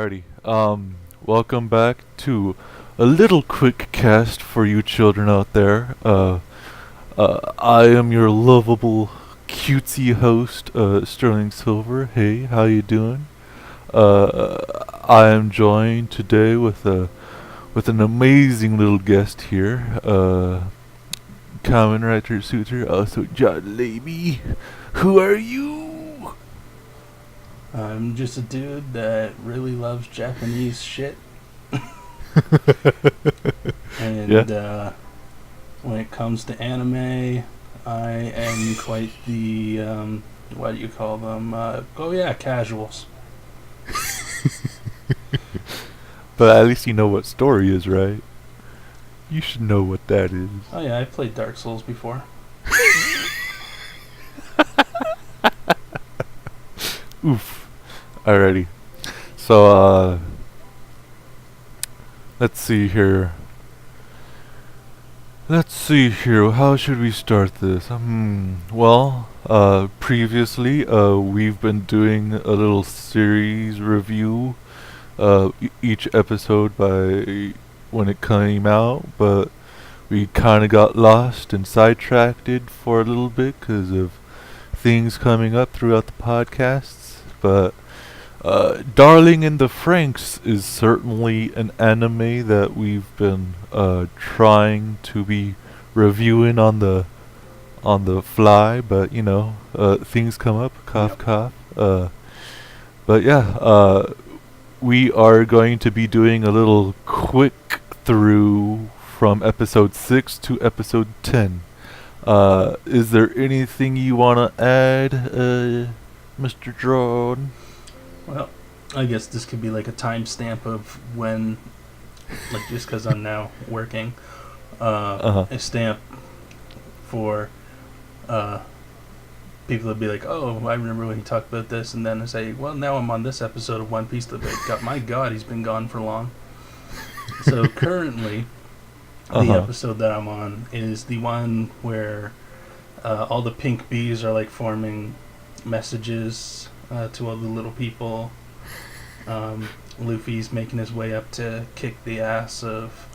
Alrighty. Welcome back to a little quick cast for you children out there. I am your lovable, cutesy host, Sterling Silver. Hey, how you doing? I am joined today with an amazing little guest here. Kamen Rider Suitor, also John Lamy. Who are you? I'm just a dude that really loves Japanese shit. And when it comes to anime, I am quite the, what do you call them? Casuals. But at least you know what story is, right? You should know what that is. Oh yeah, I played Dark Souls before. Oof. Alrighty. So, let's see here. How should we start this? Previously, we've been doing a little series review, each episode by when it came out, but we kind of got lost and sidetracked for a little bit because of things coming up throughout the podcasts. But Darling in the Franxx is certainly an anime that we've been trying to be reviewing on the fly, but things come up, cough cough. But yeah, we are going to be doing a little quick through from episode 6 to episode 10. Is there anything you want to add, Mr. Drone? Well, I guess this could be like a timestamp of when, like just because I'm now working, a stamp for people to be like, oh, I remember when he talked about this, and then I say, well, now I'm on this episode of One Piece. They'll be like, my God, he's been gone for long. So currently, the episode that I'm on is the one where all the pink bees are like forming messages to all the little people. Luffy's making his way up to kick the ass of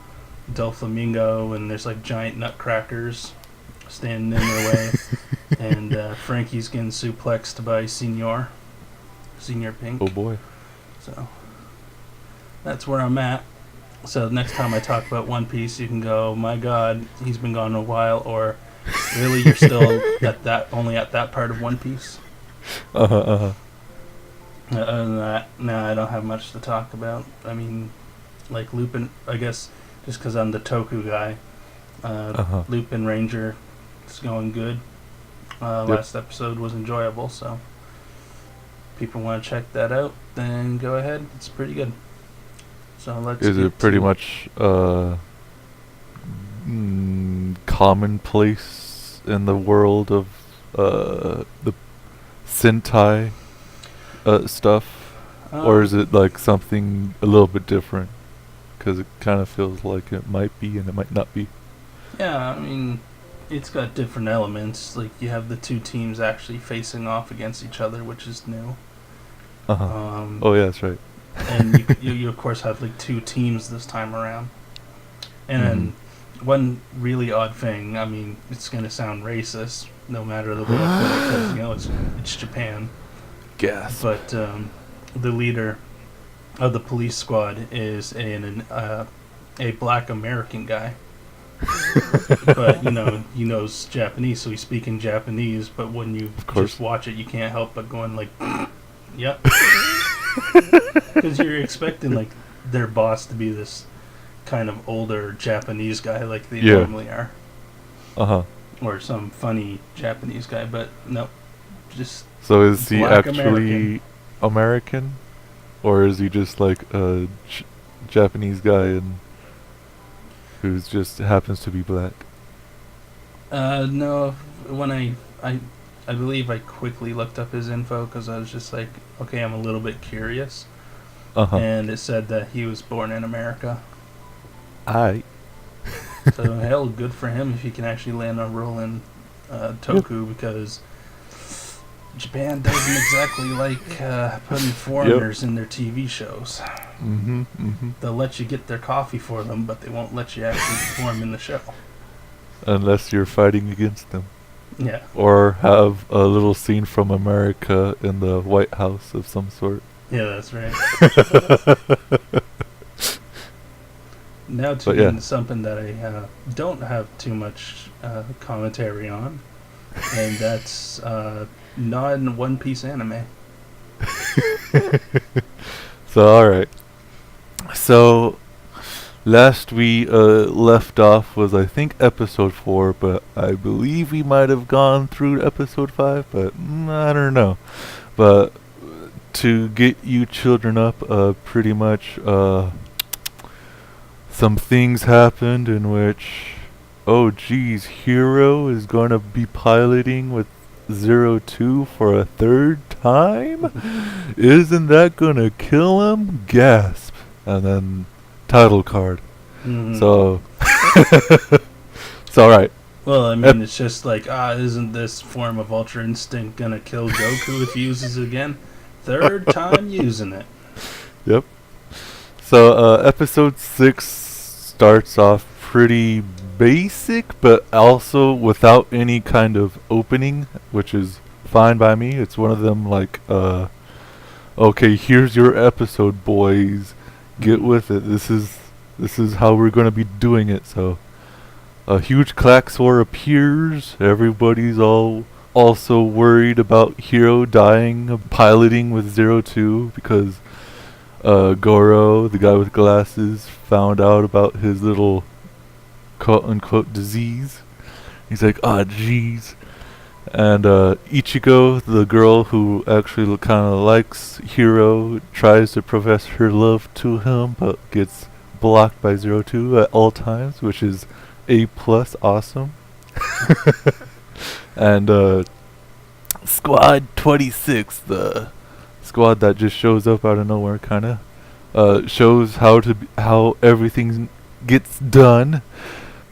Doflamingo, and there's like giant nutcrackers standing in their way. And Frankie's getting suplexed by Senior Pink. Oh boy. So that's where I'm at. So next time I talk about One Piece, you can go, my God, he's been gone a while, or really, you're still only at that part of One Piece. Other than that, I don't have much to talk about. I mean, like Lupin, I guess, just because I'm the Toku guy, Lupin Ranger is going good. Last episode was enjoyable, so people want to check that out, then go ahead. It's pretty good. So let's. Is it pretty much commonplace in the world of the Sentai stuff, or is it like something a little bit different? Because it kind of feels like it might be and it might not be. Yeah, I mean, it's got different elements. Like you have the two teams actually facing off against each other, which is new. Oh yeah, that's right. And you of course have like two teams this time around. And then one really odd thing. I mean, it's gonna sound racist, no matter the way I put it, because it's Japan. Gasp. But the leader of the police squad is a black American guy. But he knows Japanese, so he's speaking Japanese. But when you just watch it, you can't help but going like, "Yep," because you're expecting like their boss to be this kind of older Japanese guy, like they normally are, or some funny Japanese guy. But no, just. So is he actually American, or is he just like a Japanese guy and who's just happens to be black? No. When I believe I quickly looked up his info because I was just like, okay, I'm a little bit curious. And it said that he was born in America. Aye. So hell, good for him if he can actually land a role in Toku, because Japan doesn't exactly like putting foreigners in their TV shows. They'll let you get their coffee for them, but they won't let you actually perform in the show. Unless you're fighting against them. Yeah. Or have a little scene from America in the White House of some sort. Yeah, that's right. Now to something that I don't have too much commentary on, and that's non-One Piece anime. So, alright. So, last we left off was, I think, episode 4, but I believe we might have gone through episode 5, but I don't know. But to get you children up, pretty much some things happened in which, oh geez, Hero is going to be piloting with 02 for a third time? Isn't that going to kill him? Gasp. And then title card. So it's alright. Well, I mean, it's just like, isn't this form of Ultra Instinct gonna kill Goku if he uses it again? Third time using it. Yep. So episode 6 starts off pretty basic, but also without any kind of opening, which is fine by me. It's one of them like, okay, here's your episode, boys. Get with it. This is how we're going to be doing it. So a huge Klaxor appears. Everybody's also worried about Hero dying of piloting with 02 because Goro, the guy with glasses, found out about his little quote-unquote disease. He's like, jeez. And Ichigo, the girl who actually kind of likes Hero, tries to profess her love to him, but gets blocked by 02 at all times, which is A+, awesome. And Squad 26, the squad that just shows up out of nowhere, kind of shows how everything gets done.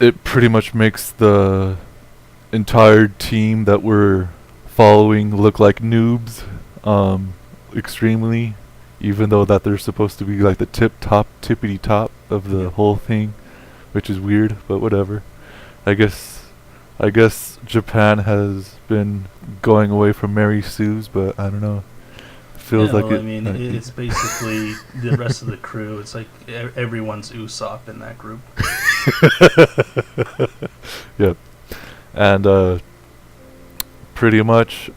It pretty much makes the entire team that we're following look like noobs, extremely, even though that they're supposed to be like the tippity top of the whole thing, which is weird, but whatever. I guess Japan has been going away from Mary Sue's, but I don't know. Feels like it. I mean, it's basically the rest of the crew. It's like everyone's Usopp in that group. Yep. And pretty much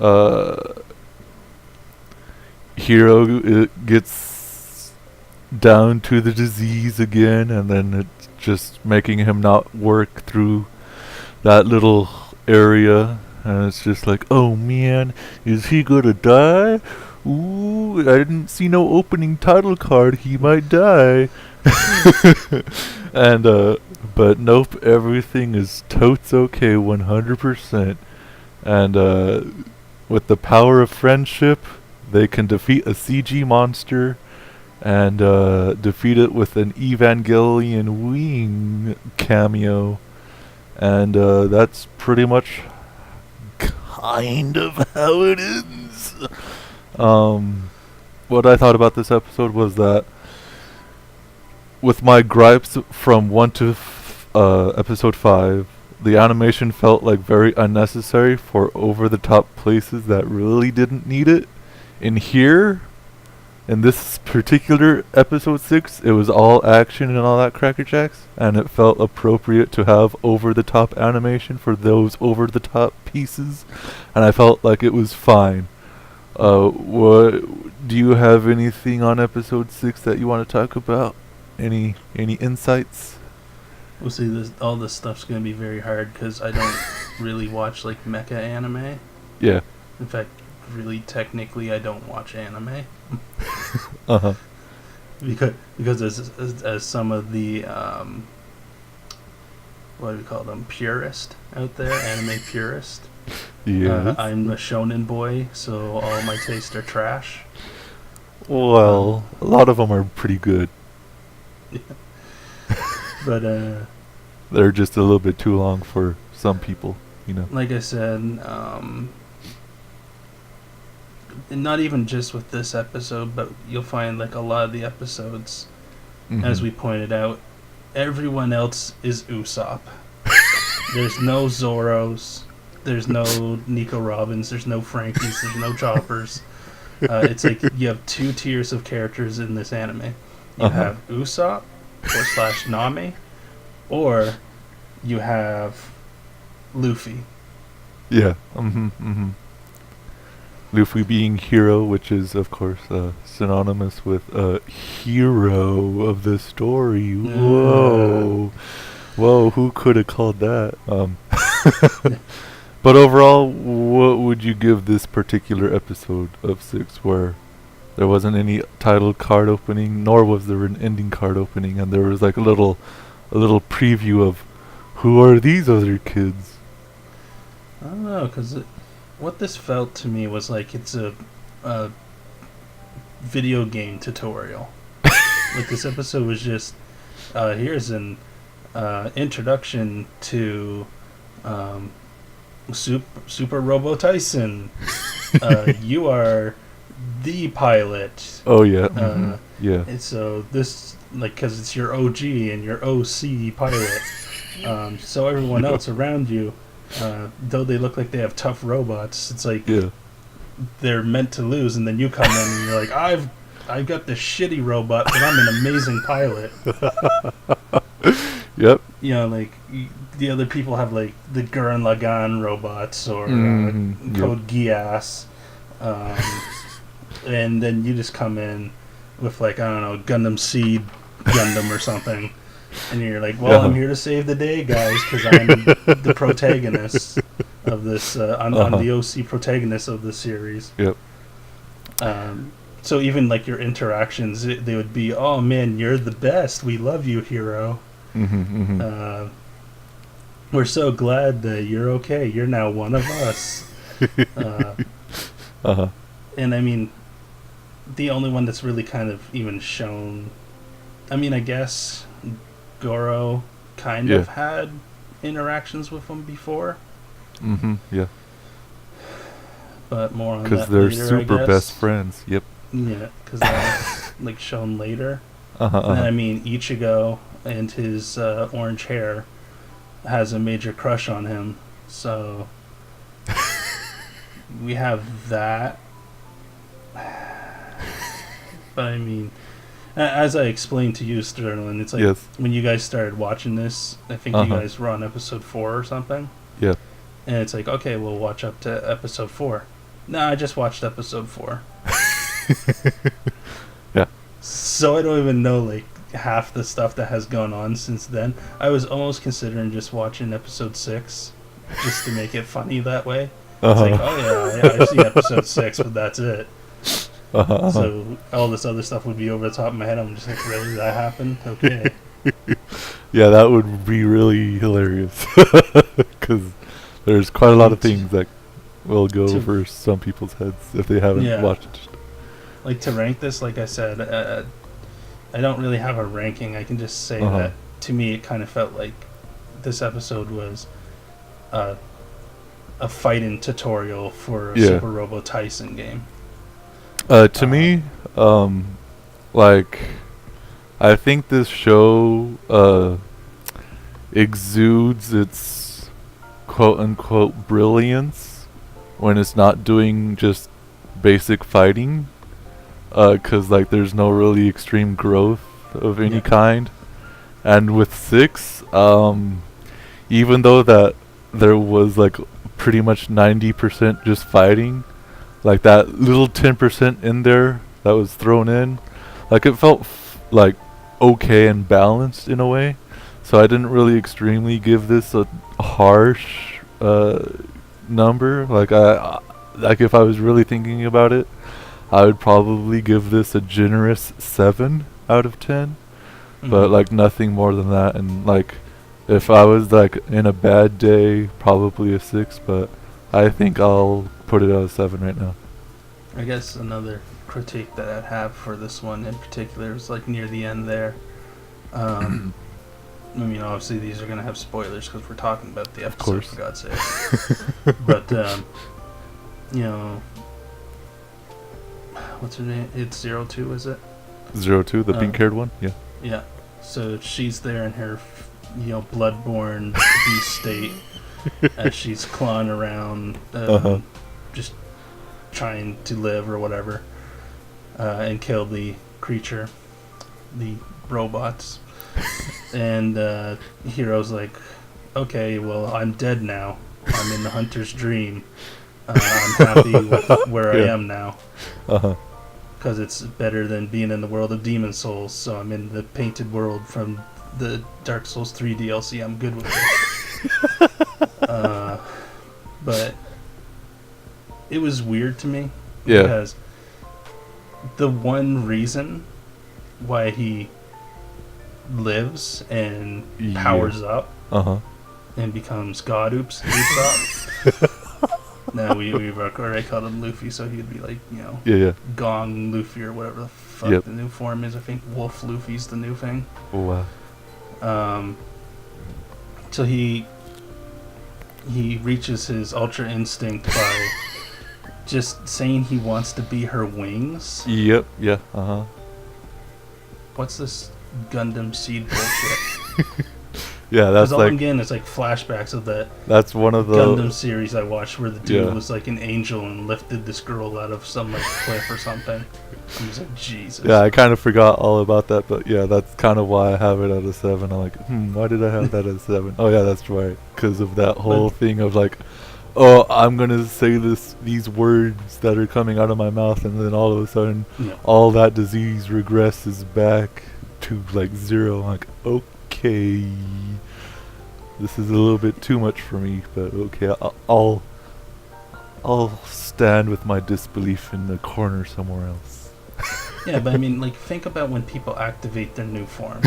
Hero gets down to the disease again, and then it's just making him not work through that little area, and it's just like, oh man, is he gonna die? Ooh, I didn't see no opening title card, he might die. And but nope, everything is totes okay 100%. And with the power of friendship, they can defeat a CG monster and defeat it with an Evangelion wing cameo. And that's pretty much kind of how it is. What I thought about this episode was that with my gripes from 1 to episode 5, the animation felt like very unnecessary for over-the-top places that really didn't need it. In here, in this particular episode 6, it was all action and all that Cracker Jacks, and it felt appropriate to have over-the-top animation for those over-the-top pieces, and I felt like it was fine. What do you have anything on episode 6 that you want to talk about? Any insights? We'll see. All this stuff's gonna be very hard because I don't really watch like mecha anime. Yeah. In fact, really technically, I don't watch anime. Uh-huh. Because as some of the what do we call them, purist out there, anime purist. Yeah. I'm a shonen boy, so all my tastes are trash. Well, a lot of them are pretty good. Yeah. But they're just a little bit too long for some people, you know. like I said, and not even just with this episode, but you'll find like a lot of the episodes, as we pointed out, everyone else is Usopp. There's no Zoros, there's no Nico Robins, there's no Frankies, there's no Choppers. It's like you have two tiers of characters in this anime. You have Usopp / Nami, or you have Luffy. Yeah. Luffy being hero, which is of course synonymous with hero of the story. Whoa, whoa! Who could have called that? But overall, what would you give this particular episode of 6, where there wasn't any title card opening, nor was there an ending card opening, and there was like a little preview of who are these other kids? I don't know, because what this felt to me was like it's a video game tutorial. Like this episode was just here's an introduction to Super Robo Tyson. You are the pilot. Oh yeah, yeah. And so this, like, because it's your OG and your OC pilot. So everyone else around you, though they look like they have tough robots, it's like they're meant to lose, and then you come in and you're like, I've got this shitty robot, but I'm an amazing pilot. Yep. You know, like the other people have like the Gurren Lagann robots or Code Geass, and then you just come in with like, I don't know, Gundam Seed Gundam or something. And you're like, well, I'm here to save the day, guys, because I'm the protagonist of this. I'm the OC protagonist of the series. Yep. So even like your interactions, they would be, oh man, you're the best. We love you, hero. We're so glad that you're okay. You're now one of us. And I mean, the only one that's really kind of even shown, I mean, I guess Goro kind of had interactions with him before. Yeah. But more on that because they're later, super best friends. Yep. Yeah, because that's like shown later. And then, I mean, Ichigo and his orange hair has a major crush on him. So we have that. But I mean, as I explained to you, Sterling, it's like when you guys started watching this, I think you guys were on episode 4 or something. Yeah. And it's like, okay, we'll watch up to episode 4. No, I just watched episode 4. Yeah. So I don't even know like half the stuff that has gone on since then. I was almost considering just watching episode 6 just to make it funny that way. It's like, oh yeah, I've seen episode 6, but that's it. So all this other stuff would be over the top of my head. I'm just like, really, that happened? Okay. Yeah, that would be really hilarious. Because there's quite a lot of things that will go over some people's heads if they haven't watched it. Like, to rank this, like I said, I don't really have a ranking. I can just say that, to me, it kind of felt like this episode was a fighting tutorial for a Super Robo Tyson game. To me, like, I think this show exudes its quote-unquote brilliance when it's not doing just basic fighting, because, like, there's no really extreme growth of any kind. And with 6, even though that there was, like, pretty much 90% just fighting, like that little 10% in there that was thrown in, like it felt like okay and balanced in a way. So I didn't really extremely give this a harsh number. Like if I was really thinking about it, I would probably give this a generous 7 out of 10. But like nothing more than that. And like if I was like in a bad day, probably a 6. But I think I'll put it at a 7 right now. I guess another critique that I'd have for this one in particular is like near the end there. I mean, obviously these are going to have spoilers because we're talking about the episode, for God's sake. But, you know, what's her name? It's 02, is it? 02, the pink-haired one? Yeah. Yeah. So she's there in her, bloodborne beast state as she's clawing around, just trying to live or whatever, and kill the creature, the robots. And Hero's like, okay, well, I'm dead now. I'm in the hunter's dream. I'm happy with where I am now. Because it's better than being in the world of Demon Souls, so I'm in the painted world from the Dark Souls 3 DLC. I'm good with it. But it was weird to me. Yeah. Because the one reason why he lives and powers up and becomes God Oops up. Now we've already called him Luffy, so he'd be like, Gong Luffy or whatever the fuck the new form is. I think Wolf Luffy's the new thing. Oh, wow. So he reaches his ultra instinct by just saying he wants to be her wings. Yep, yeah, What's this Gundam Seed bullshit? Yeah, that's all like... I'm getting is like flashbacks of that That's one of the... Gundam series I watched where the dude was like an angel and lifted this girl out of some like cliff or something. I'm just like, Jesus. Yeah, I kind of forgot all about that, but yeah, that's kind of why I have it at a 7. I'm like, why did I have that at a 7? Oh yeah, that's right, because of that whole thing of like, oh, I'm gonna say these words that are coming out of my mouth, and then all of a sudden, all that disease regresses back to like 0. I'm like, okay, this is a little bit too much for me, but okay, I'll stand with my disbelief in the corner somewhere else. Yeah, but I mean, like, think about when people activate their new forms.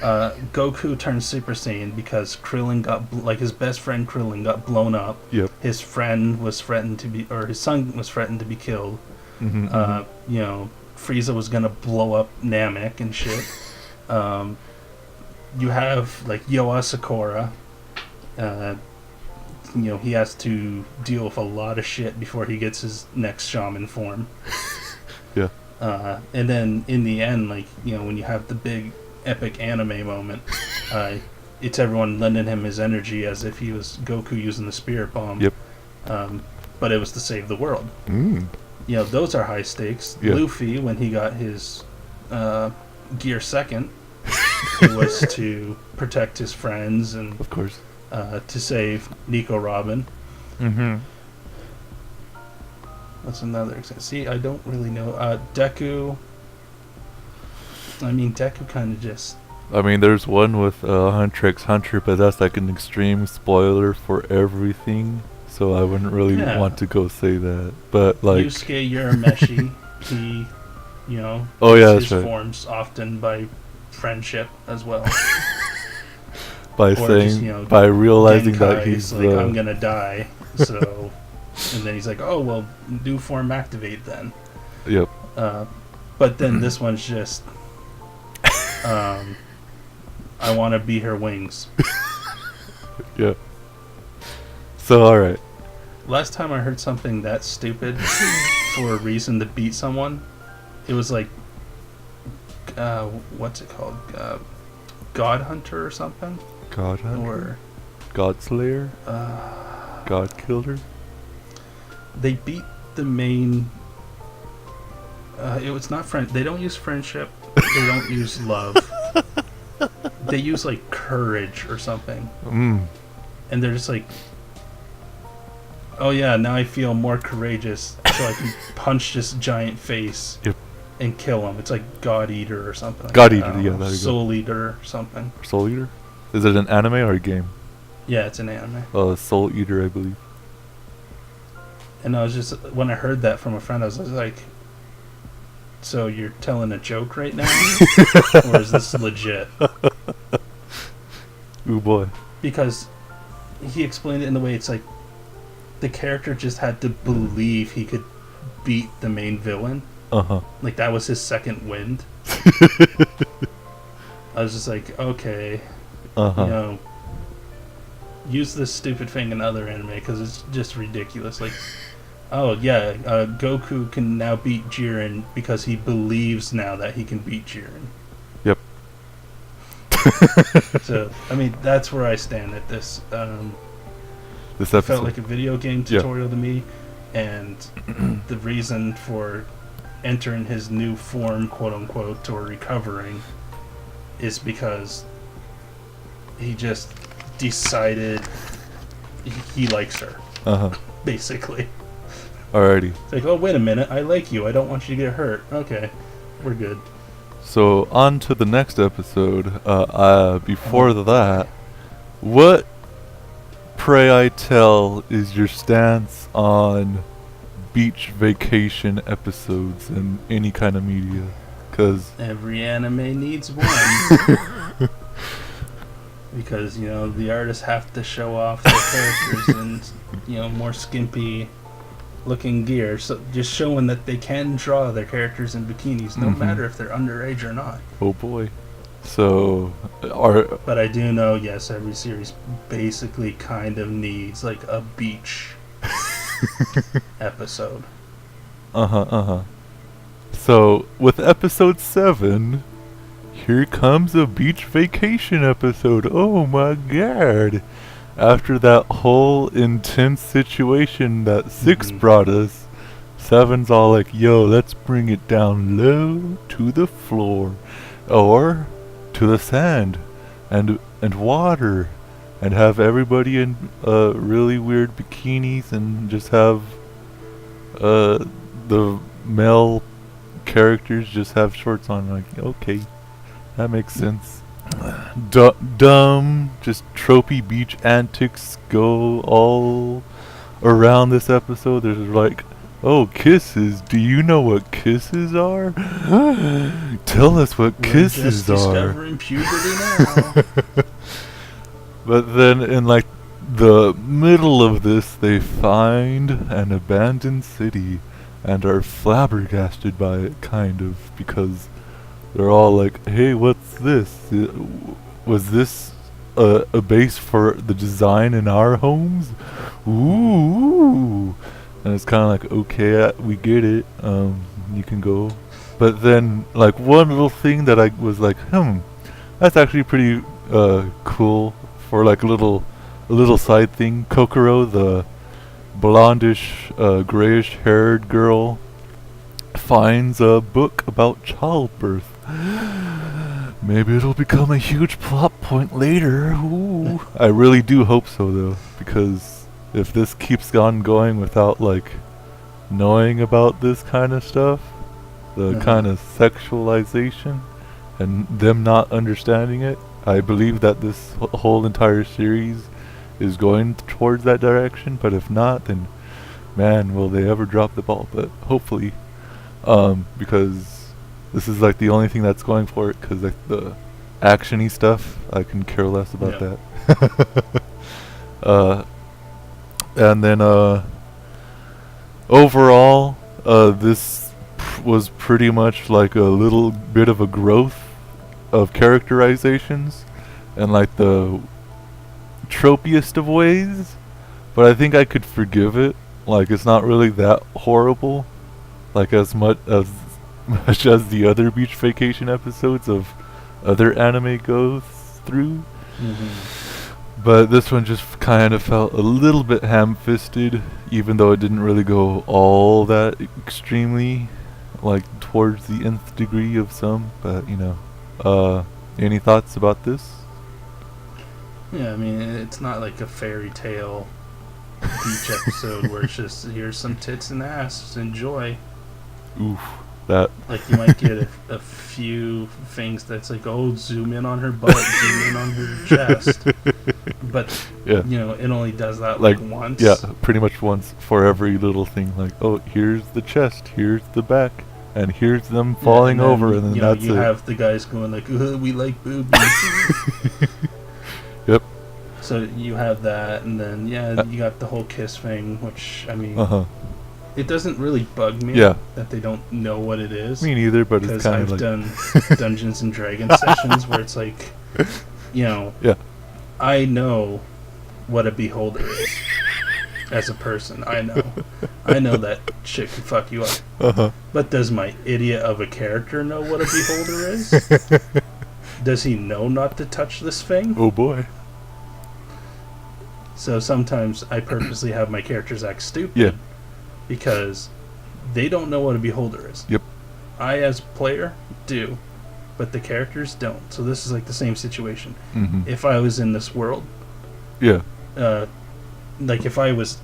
Goku turned Super Saiyan because Krillin got, his best friend Krillin got blown up. Yep. His friend was threatened to be, or his son was threatened to be killed. Frieza was gonna blow up Namek and shit. You have, like, Yoa Sakura. He has to deal with a lot of shit before he gets his next shaman form. Yeah. And then in the end, like, when you have the big epic anime moment, it's everyone lending him his energy as if he was Goku using the spirit bomb. Yep. But it was to save the world. Those are high stakes. Yeah. Luffy, when he got his gear second, it was to protect his friends and, of course, to save Nico Robin. What's another example? See, I don't really know. Deku. I mean, Deku kind of just... I mean, there's one with Hunter x Hunter, but that's like an extreme spoiler for everything, so I wouldn't really want to go say that. But like... Yusuke Urameshi, he, that's his right. forms often by friendship as well. By saying, by realizing Genkai that he's like, I'm gonna die, so... And then he's like, oh, well, new form activate then. Yep. But then this one's just... I want to be her wings. Yeah. So, alright. Last time I heard something that stupid for a reason to beat someone, it was like... what's it called? God Hunter or something? God Hunter? Or... God Slayer? God Killer? They beat the main... it was not friend. They don't use friendship. They don't use love. They use like courage or something. And they're just like, oh yeah, now I feel more courageous, so I can punch this giant face and kill him. It's like God Eater or something. God Eater, yeah, there you go. Soul Eater or something. Soul Eater? Is it an anime or a game? Yeah, it's an anime. Soul Eater, I believe. And I was just, when I heard that from a friend, I was like, so you're telling a joke right now? Or is this legit? Ooh boy. Because he explained it in the way it's like, the character just had to believe he could beat the main villain. Like, that was his second wind. I was just like, okay, use this stupid thing in other anime, because it's just ridiculous. Like, Oh yeah, Goku can now beat Jiren because he believes now that he can beat Jiren. Yep. So I mean, that's where I stand at this. This It episode felt like a video game tutorial to me, and the reason for entering his new form, quote unquote, or recovering, is because he just decided he likes her, basically. Alrighty. It's like, oh, wait a minute, I like you. I don't want you to get hurt. Okay, we're good. So on to the next episode. Before that, what, pray I tell, is your stance on beach vacation episodes in any kind of media? Because Every anime needs one. Because, the artists have to show off their characters in, more skimpy looking gear. So just showing that they can draw their characters in bikinis, no matter if they're underage or not. oh boy. So But I do know, yes, every series basically kind of needs like a beach episode. So with episode 7, here comes a beach vacation episode. Oh my god. After that whole intense situation that 6 brought us, 7's all like, yo, let's bring it down low to the floor. Or to the sand and water. And have everybody in really weird bikinis and just have the male characters just have shorts on. Like, okay, that makes sense. Dumb, just tropey beach antics go all around this episode. There's like, oh, kisses. Do you know what kisses are? Tell us what kisses just are. Discovering puberty now. But then in like the middle of this, they find an abandoned city and are flabbergasted by it, kind of, because they're all like, hey, what's this? Was this a base for the design in our homes? Ooh. And it's kind of like, okay, we get it. You can go. But then, like, one little thing that I was like, that's actually pretty cool for like a little side thing. Kokoro, the blondish, grayish-haired girl, finds a book about childbirth. Maybe it'll become a huge plot point later. Ooh. I really do hope so, though, because if this keeps on going without like knowing about this kind of stuff, the kind of sexualization, and them not understanding it, I believe that this whole entire series is going towards that direction. But if not, then man, will they ever drop the ball? But hopefully, because this is like the only thing that's going for it. Because like the actiony stuff, I can care less about that. And then overall, this was pretty much like a little bit of a growth of characterizations and like the tropiest of ways, but I think I could forgive it. Like, it's not really that horrible, like as much as the other beach vacation episodes of other anime goes through. But this one just kind of felt a little bit ham-fisted, even though it didn't really go all that extremely like towards the nth degree of some. But any thoughts about this? Yeah, I mean, it's not like a fairy tale beach episode where it's just, here's some tits and ass, enjoy. Oof, that. Like, you might get a few things that's like, oh, zoom in on her butt, zoom in on her chest. But, yeah, it only does that like once. Yeah, pretty much once for every little thing. Like, oh, here's the chest, here's the back, and here's them falling over, and then that's it. You have the guys going like, we like boobies. Yep. So you have that, and then you got the whole kiss thing, which, I mean, it doesn't really bug me that they don't know what it is. Me neither, but it's kind of like... Because I've done Dungeons and Dragons sessions where it's like, I know what a beholder is. as a person. I know that shit can fuck you up. Uh-huh. But does my idiot of a character know what a beholder is? Does he know not to touch this thing? Oh boy. So sometimes I purposely have my characters act stupid. Yeah. Because they don't know what a beholder is. Yep. I, as a player, do. But the characters don't. So this is like the same situation. Mm-hmm. If I was in this world, Yeah. like if I was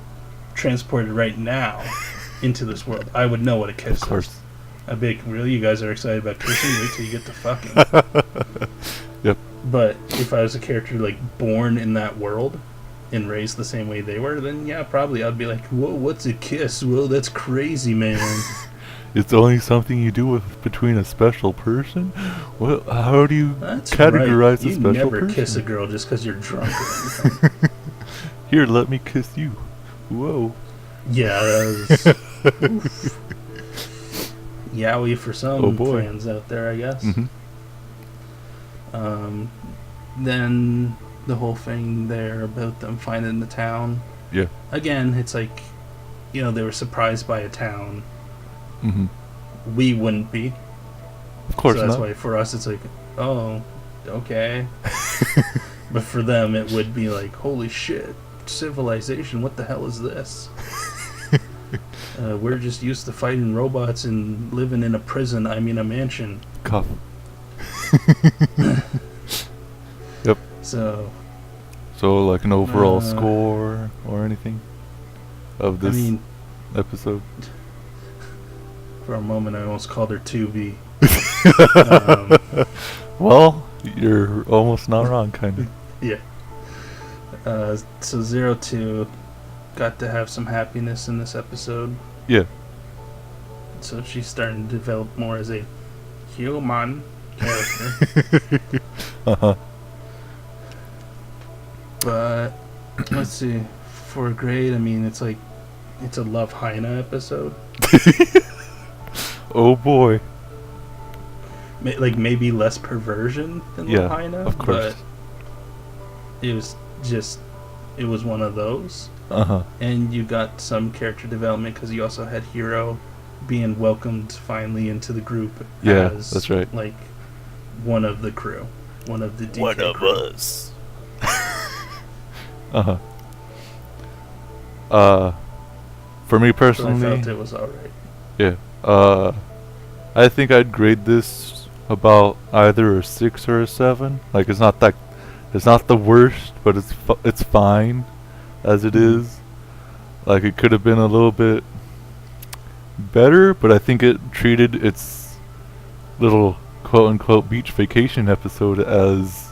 transported right now into this world, I would know what a kiss Of course. is. I'd be like, really? You guys are excited about kissing? Wait till you get to fucking. Yep. But if I was a character like born in that world and raised the same way they were, then yeah, probably I'd be like, whoa, what's a kiss? Whoa, that's crazy, man. It's only something you do between a special person? Well, how do you That's categorize right. a You special never person? kiss a girl just because you're drunk or anything. Here, let me kiss you. Whoa. Yeah, that was... oof. Yowie for some Oh, boy. fans out there, I guess. Mm-hmm. Then the whole thing there about them finding the town. Yeah. Again, it's like, they were surprised by a town. Mm-hmm. We wouldn't be. Of course so that's not. why for us it's like, oh, okay. But for them it would be like, holy shit, civilization, what the hell is this? We're just used to fighting robots and living in a prison, a mansion. Cough. Yep. So like an overall score or anything of this episode? For a moment I almost called her 2B. Well, you're almost not wrong, kind of. Yeah. So 02 got to have some happiness in this episode. Yeah. So she's starting to develop more as a human character. Uh-huh. But let's see. For a grade, it's like it's a Love Hyena episode. Oh boy. Like maybe less perversion than Yeah, Love Hyena, of course. but it was one of those. Uh-huh. And you got some character development because you also had Hero being welcomed finally into the group. Yeah, as, that's right. Like one of the crew, one of the DK One of crew. us. Uh-huh. For me So I personally, felt it was alright. yeah. I think I'd grade this about either a 6 or a 7. Like it's not the worst, but it's fine as it is. Like it could have been a little bit better, but I think it treated its little quote unquote beach vacation episode as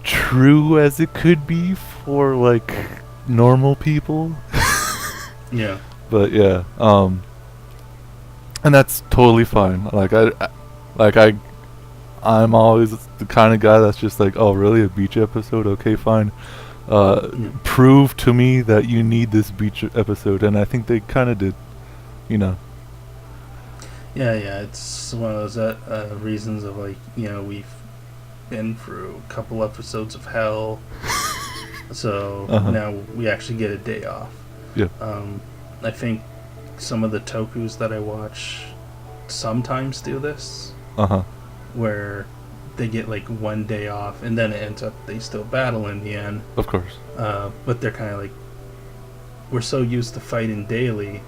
true as it could be for like normal people. Yeah. But yeah, and that's totally fine. I'm always the kind of guy that's just like, oh really, a beach episode? Okay, fine. Prove to me that you need this beach episode, and I think they kind of did. Yeah, it's one of those reasons of like, we've been through a couple episodes of hell, so now we actually get a day off. Yeah. I think some of the tokus that I watch sometimes do this, where they get like one day off, and then it ends up they still battle in the end. Of course. But they're kind of like, we're so used to fighting daily,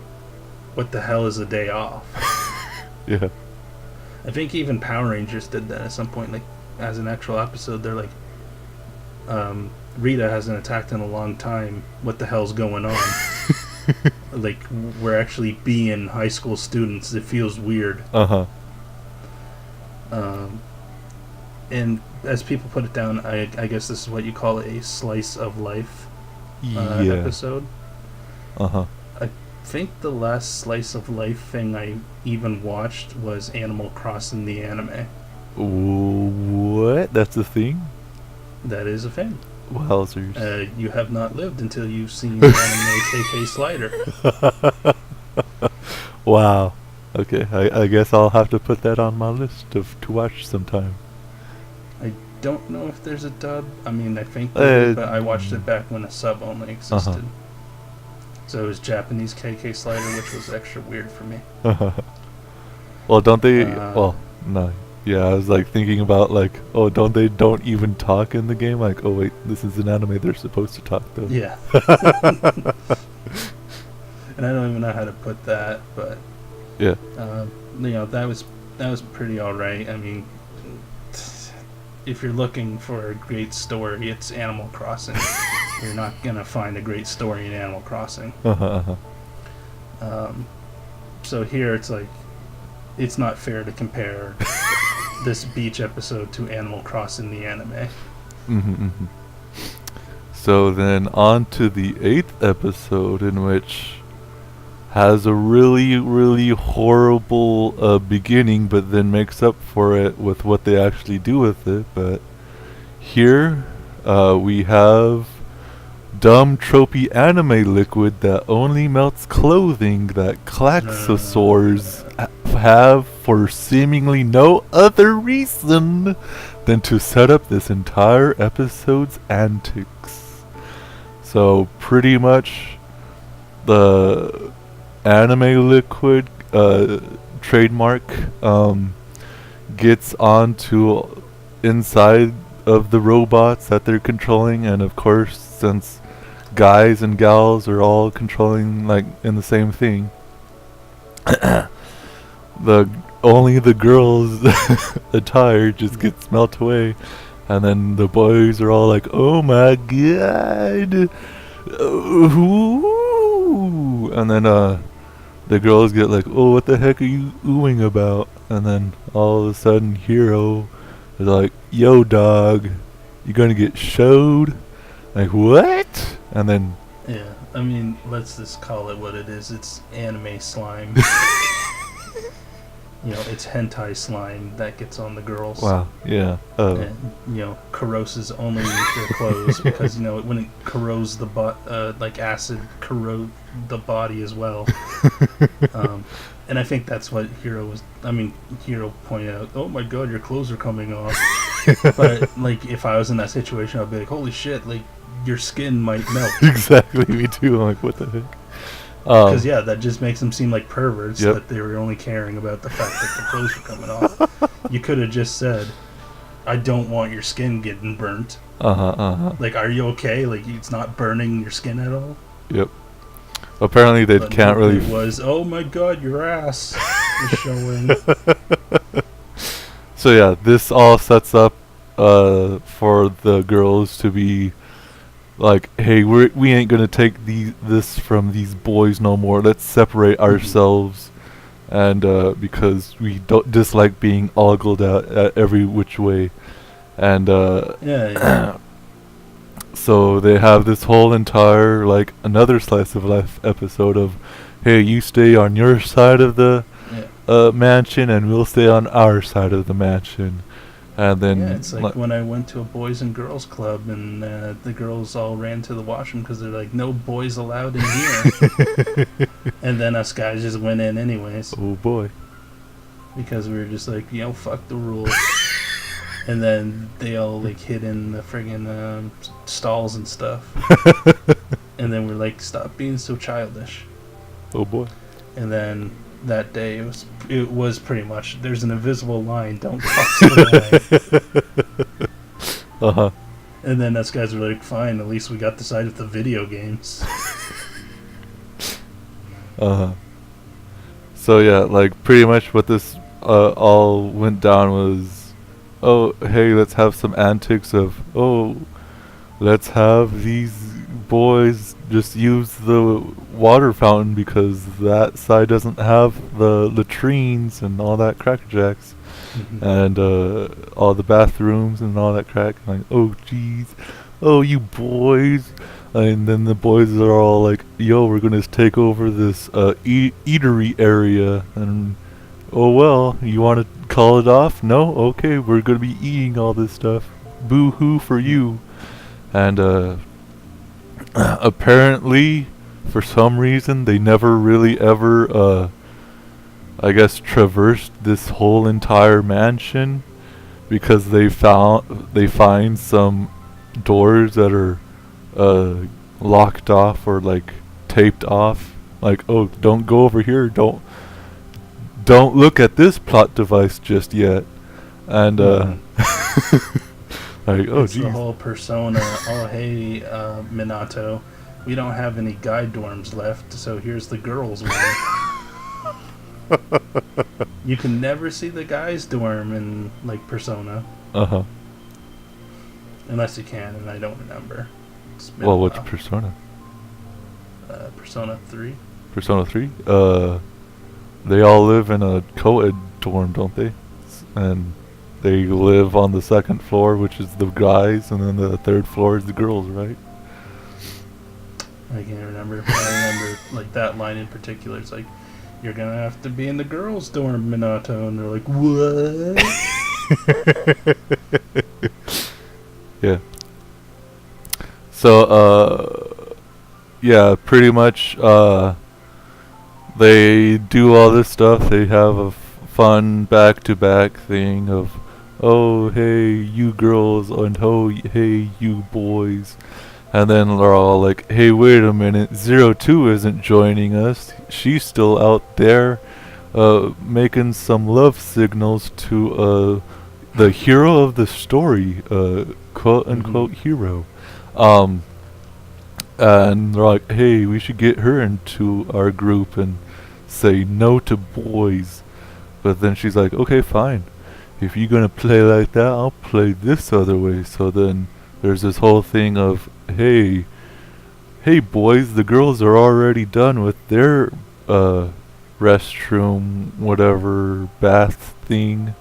what the hell is a day off? Yeah. I think even Power Rangers did that at some point, like as an actual episode. They're like, Rita hasn't attacked in a long time. What the hell's going on? Like, we're actually being high school students. It feels weird. And as people put it down, I guess this is what you call a slice of life episode. I think the last slice of life thing I even watched was Animal Crossing the anime. What? That's a thing? That is a thing. Wowzers. You have not lived until you've seen the anime KK Slider. Wow. Okay, I guess I'll have to put that on my list to watch sometime. don't know if there's a dub. I mean, I think there is, but I watched it back when a sub only existed. So it was Japanese KK Slider, which was extra weird for me. Well, don't they? Well, no. Yeah, I was like thinking about like, oh, don't even talk in the game? Like, oh wait, this is an anime, they're supposed to talk though. Yeah. And I don't even know how to put that, but yeah. That was pretty alright. I mean, if you're looking for a great story, it's Animal Crossing. You're not gonna find a great story in Animal Crossing. So here it's like, it's not fair to compare this beach episode to Animal Crossing the anime. So then on to the 8th episode, in which has a really, really horrible beginning, but then makes up for it with what they actually do with it. But here we have dumb tropey anime liquid that only melts clothing that Klaxosaurs have for seemingly no other reason than to set up this entire episode's antics. So pretty much the anime liquid trademark gets onto inside of the robots that they're controlling, and of course, since guys and gals are all controlling like in the same thing, only the girls' attire just gets melt away, and then the boys are all like, "Oh my god!" Ooh. And then the girls get like, "Oh, what the heck are you oohing about?" And then all of a sudden, Hero is like, "Yo, dog, you gonna get showed?" Like, what? And then... Yeah, I mean, let's just call it what it is. It's anime slime. It's hentai slime that gets on the girls. Wow, yeah. And, corroses only their clothes because, when it corrodes the like acid corrode the body as well. And I think that's what Hero pointed out, "Oh my god, your clothes are coming off." But, like, if I was in that situation, I'd be like, holy shit, like, your skin might melt. Exactly, me too. I'm like, what the heck? Because, that just makes them seem like perverts, that they were only caring about the fact that the clothes were coming off. You could have just said, "I don't want your skin getting burnt." Like, are you okay? Like, it's not burning your skin at all? Yep. Apparently they can't really... It was, "Oh my god, your ass is showing." So yeah, this all sets up for the girls to be like, "Hey, we ain't gonna take this from these boys no more. Let's separate ourselves," and because we don't dislike being ogled at every which way, and so they have this whole entire like another slice of life episode of, "Hey, you stay on your side of the mansion, and we'll stay on our side of the mansion." And then it's like when I went to a boys and girls club, and the girls all ran to the washroom because they're like, "No boys allowed in here." And then us guys just went in anyways. Oh boy. Because we were just like, fuck the rules. And then they all like hid in the friggin' stalls and stuff. And then we're like, "Stop being so childish." Oh boy. And then that day it was pretty much, "There's an invisible line, don't cross the line." And then us guys were like, "Fine, at least we got the side of the video games." So yeah, like pretty much what this all went down was, "Oh, hey, let's have some antics of, let's have these boys just use the water fountain because that side doesn't have the latrines and all that crackerjacks, and all the bathrooms and all that crack." Like, "Oh jeez, oh you boys." And then the boys are all like, "Yo, we're gonna take over this eatery area," and "Oh well, you want to call it off? No? Okay, we're gonna be eating all this stuff. Boo-hoo for you." And apparently, for some reason, they never really ever, I guess, traversed this whole entire mansion. because they find some doors that are locked off or like taped off. Like, oh, don't go over here. Don't look at this plot device just yet. And like, oh, it's geez. the whole persona. Oh, hey, Minato, we don't have any guy dorms left, so here's the girls' one. You can never see the guys' dorm in like Persona. Unless you can, and I don't remember. Well, which Persona? Persona 3. Persona 3? They all live in a co-ed dorm, don't they? And they live on the second floor, which is the guys, and then the third floor is the girls, right? I can't remember. But I remember like that line in particular. It's like, you're gonna have to be in the girls' dorm, Minato, and they're like, what? Yeah. So, yeah, pretty much, they do all this stuff. They have a fun back-to-back thing of, oh, hey, you girls, and oh, hey, you boys. And then they're all like, hey, wait a minute, 02 isn't joining us. She's still out there making some love signals to the hero of the story, quote-unquote hero. And they're like, hey, we should get her into our group and say no to boys. But then she's like, okay, fine. If you're going to play like that, I'll play this other way. So then there's this whole thing of, hey boys, the girls are already done with their restroom, whatever, bath thing.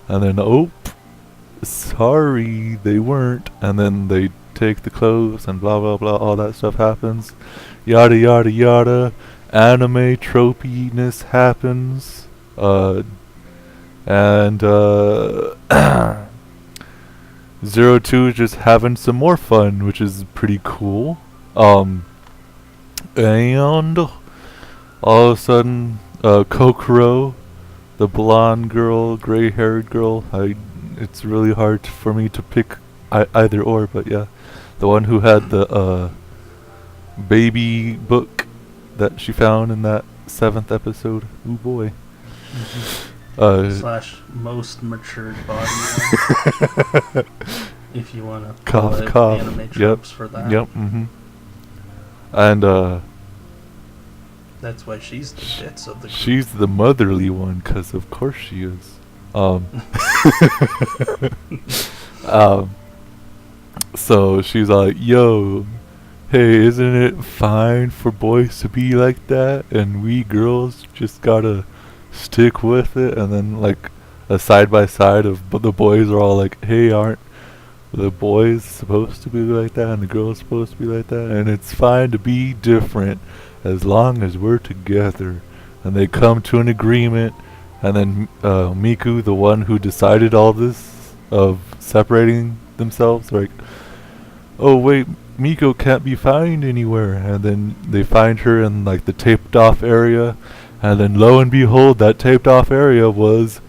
And then, oh, sorry, they weren't. And then they take the clothes and blah blah blah, all that stuff happens. Yada yada yada. Anime tropiness happens. And 02 is just having some more fun, which is pretty cool. And all of a sudden, Kokoro, the blonde girl, gray-haired girl, it's really hard for me to pick either or, but yeah, the one who had the baby book that she found in that 7th episode. Ooh boy. Slash most matured body. If you want to call it anime tropes for that. Yep. And that's why she's the bits of the group. She's the motherly one, 'cause of course she is. So she's like, yo, hey, isn't it fine for boys to be like that, and we girls just gotta stick with it? And then like a side by side of the boys are all like, hey, aren't the boys supposed to be like that and the girls supposed to be like that, and it's fine to be different as long as we're together. And they come to an agreement, and then Miku, the one who decided all this of separating themselves, like, oh wait, Miko can't be found anywhere. And then they find her in like the taped off area, and then lo and behold, that taped off area was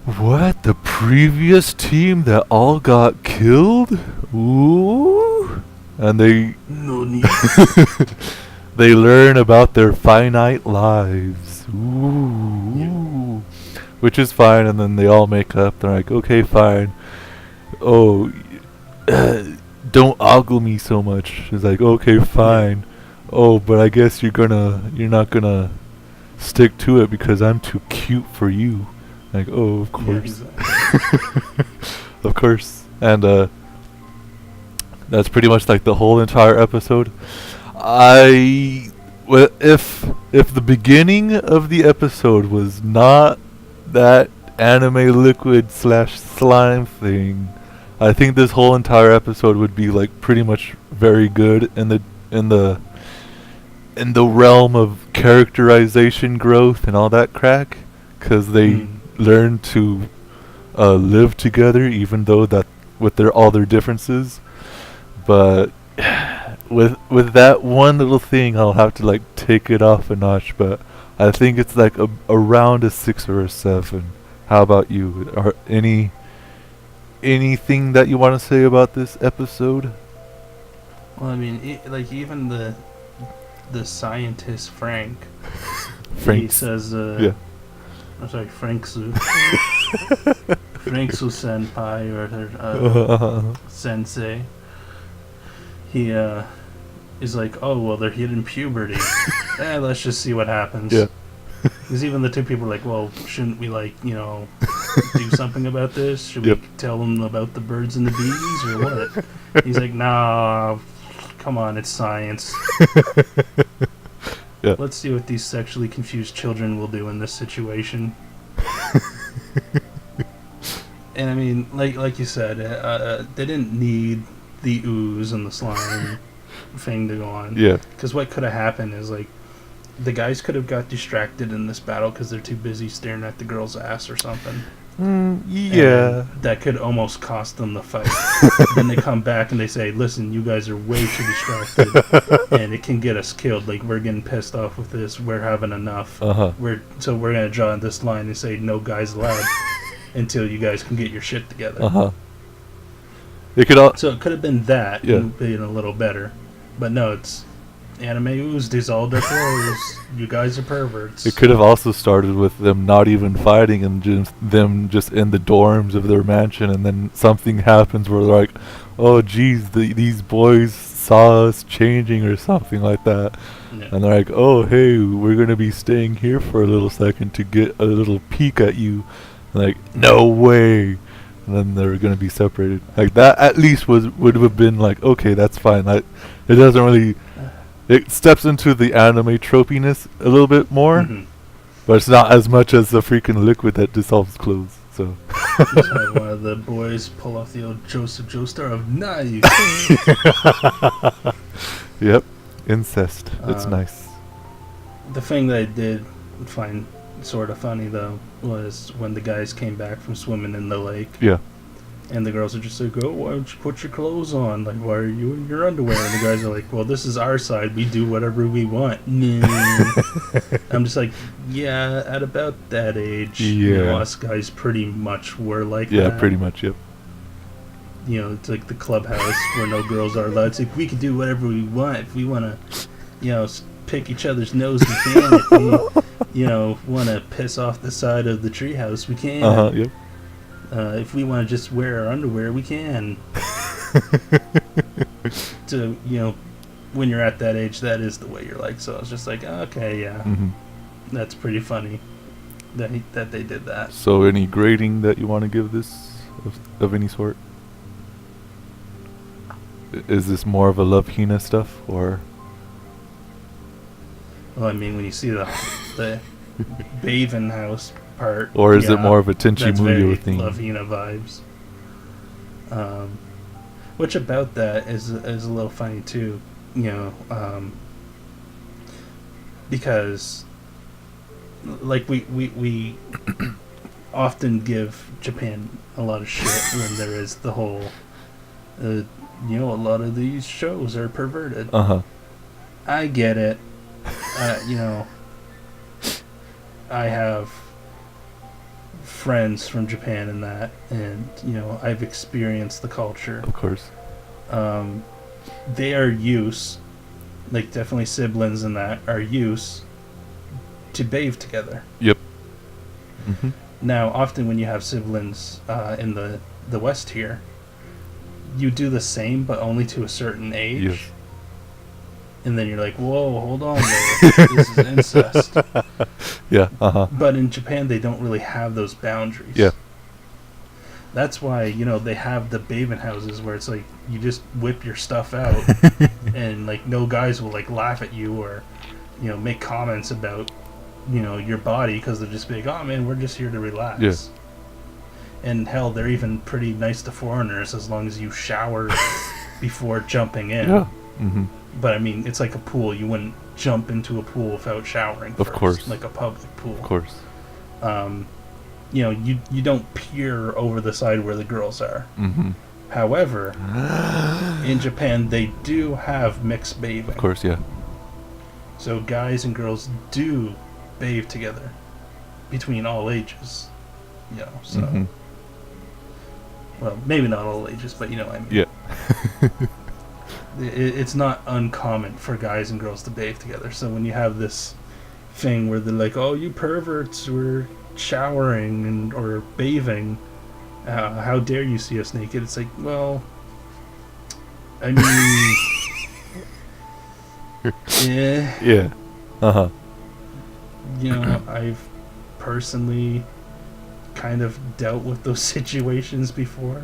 what? The previous team that all got killed? Ooh. And they they learn about their finite lives. Ooh. Yeah. Which is fine, and then they all make up. They're like, okay, fine. Oh, don't ogle me so much. It's like, okay, fine. Oh, but I guess you're not gonna stick to it because I'm too cute for you. Like, oh, of course. Yeah, exactly. Of course. And that's pretty much like the whole entire episode. If the beginning of the episode was not that anime liquid / slime thing, I think this whole entire episode would be like pretty much very good in the realm of characterization growth and all that crack, because they learn to live together, even though that with all their differences. But with that one little thing, I'll have to like take it off a notch. But I think it's like around a 6 or a 7. how about you? Are anything that you want to say about this episode? Well, I mean, like even the scientist Frank, he Franxx. says, Yeah. I'm sorry, Franxu, Franxu senpai or sensei. He is like, oh well, they're hitting puberty. Let's just see what happens. Yeah. Because even the two people are like, well, shouldn't we do something about this? Should Yep. we tell them about the birds and the bees or what? He's like, nah, come on, it's science. Yeah. Let's see what these sexually confused children will do in this situation. And I mean, like you said, they didn't need the ooze and the slime thing to go on. Yeah. Because what could have happened is like the guys could have got distracted in this battle because they're too busy staring at the girl's ass or something. Yeah. And that could almost cost them the fight. Then they come back and they say, listen, you guys are way too distracted and it can get us killed. Like, we're getting pissed off with this. We're having enough. We're going to draw this line and say no guys allowed until you guys can get your shit together. It could So it could have been that. Yeah. And been a little better. But no, it's anime ooze dissolved their clothes. You guys are perverts. It could have also started with them not even fighting and just them just in the dorms of their mansion, and then something happens where they're like, oh geez, these boys saw us changing or something like that. Yeah. And they're like, oh hey, we're going to be staying here for a little second to get a little peek at you. And like, no way. And then they're going to be separated. Like, that at least would have been like, okay, that's fine. It doesn't really... It steps into the anime tropiness a little bit more, Mm-hmm. but it's not as much as the freaking liquid that dissolves clothes. So Just have one of the boys pull off the old Joseph Joestar of nice. yep, incest. It's nice. The thing that I did find sort of funny though was when the guys came back from swimming in the lake. Yeah. And the girls are just like, oh, why don't you put your clothes on? Like, why are you in your underwear? And the guys are like, well, this is our side. We do whatever we want. I'm just like, yeah, at about that age, us guys pretty much were like that. Yeah, pretty much, yep. It's like the clubhouse where no girls are allowed. It's like, we can do whatever we want. If we want to, pick each other's nose, we can. If we, want to piss off the side of the treehouse, we can. Yep. If we want to just wear our underwear, we can. So, when you're at that age, that is the way you're like. So I was just like, okay, yeah. Mm-hmm. That's pretty funny that they did that. So any grading that you want to give this of any sort? Is this more of a Love Hina stuff, or? Well, I mean, when you see the Baven house part, or is it more of a Tenchi that's Muyo very thing? Love Hina vibes. Which about that is a little funny too, because like we often give Japan a lot of shit when there is the whole, a lot of these shows are perverted. I get it. I have friends from Japan and that, and I've experienced the culture. Of course. They are used, like definitely siblings and that are used to bathe together. Yep. Mm-hmm. Now, often when you have siblings in the West here, you do the same, but only to a certain age. Yes. And then you're like, whoa, hold on there. This is incest. Yeah, But in Japan, they don't really have those boundaries. Yeah. That's why, they have the bathing houses where it's like, you just whip your stuff out, and, like, no guys will, like, laugh at you or, make comments about, your body, because they're just like, oh, man, we're just here to relax. Yeah. And, hell, they're even pretty nice to foreigners as long as you shower before jumping in. Yeah. Mm-hmm. But I mean, it's like a pool. You wouldn't jump into a pool without showering Of first, course. like a public pool. Of course. You don't peer over the side where the girls are. Mm-hmm. However, in Japan, they do have mixed bathing. Of course, yeah. So guys and girls do bathe together between all ages. So, well, maybe not all ages, but you know what I mean. Yeah. It's not uncommon for guys and girls to bathe together. So when you have this thing where they're like, "Oh, you perverts, we're showering and or bathing. How dare you see us naked?" It's like, well, I mean, yeah. Yeah. You know, I've personally kind of dealt with those situations before.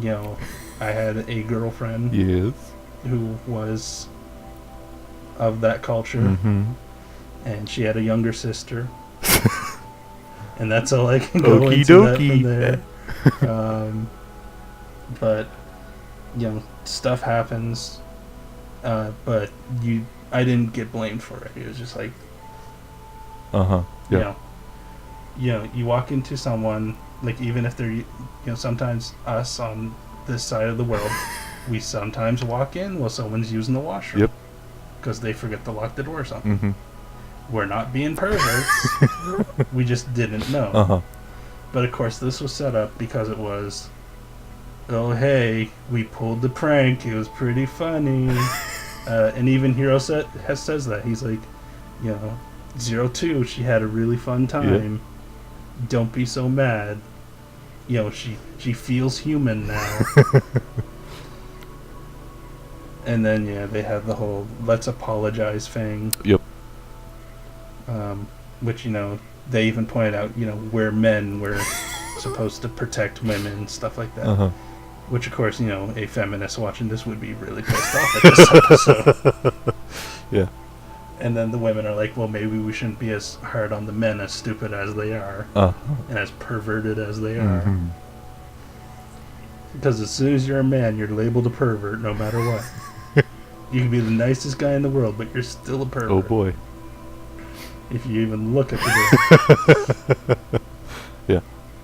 You know, I had a girlfriend Yes. who was of that culture, and she had a younger sister, and that's all I can go Okie into dokie. that from there. But you know, stuff happens, but I didn't get blamed for it. It was just like, Yeah. You walk into someone, like, even if they're, sometimes us on this side of the world, we sometimes walk in while someone's using the washroom. Yep. Because they forget to lock the door or something. We're not being perverts. We just didn't know. But of course, this was set up because it was, oh hey, we pulled the prank. It was pretty funny. And even Hero says that. He's like, 02, she had a really fun time. Don't be so mad. She feels human now. And then they have the whole let's apologize thing. Yep. Which they even pointed out, we're men, we're supposed to protect women, stuff like that. Which of course, a feminist watching this would be really pissed off at this episode. Yeah. And then the women are like, well, maybe we shouldn't be as hard on the men, as stupid as they are, and as perverted as they are. Because as soon as you're a man, you're labeled a pervert, no matter what. You can be the nicest guy in the world, but you're still a pervert. Oh boy. If you even look at the girl. Yeah.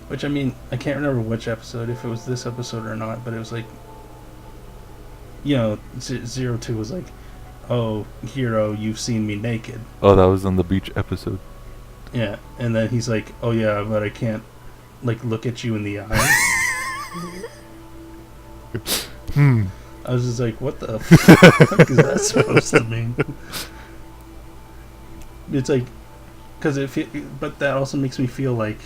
Which, I mean, I can't remember which episode, if it was this episode or not, but it was like, 02 was like, oh, Hero, you've seen me naked. Oh, that was on the beach episode. Yeah, and then he's like, oh yeah, but I can't, look at you in the eye. I was just like, what the fuck is that supposed to mean? It's like, but that also makes me feel like,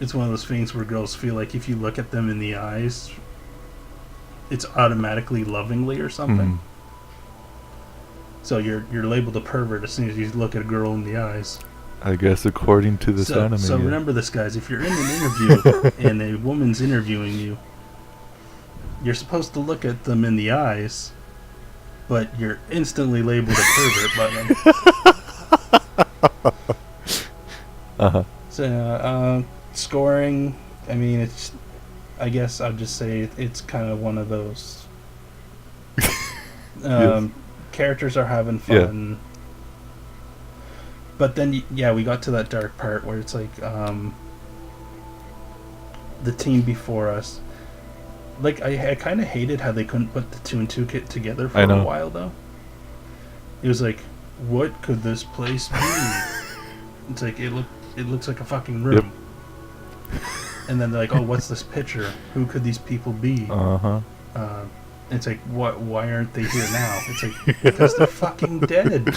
it's one of those things where girls feel like if you look at them in the eyes, it's automatically lovingly or something. So you're labeled a pervert as soon as you look at a girl in the eyes. I guess according to this anime. So remember this, guys. If you're in an interview and a woman's interviewing you, you're supposed to look at them in the eyes, but you're instantly labeled a pervert by them. So scoring, I mean, I guess I'd just say it's kind of one of those. Yes. Characters are having fun. Yeah. But then, we got to that dark part where it's like, the team before us. Like, I kind of hated how they couldn't put the 2 and 2 kit together for a while, though. It was like, what could this place be? It's like, it looks like a fucking room. Yep. And then they're like, oh, what's this picture? Who could these people be? It's like, what? Why aren't they here now? It's like, because they're fucking dead.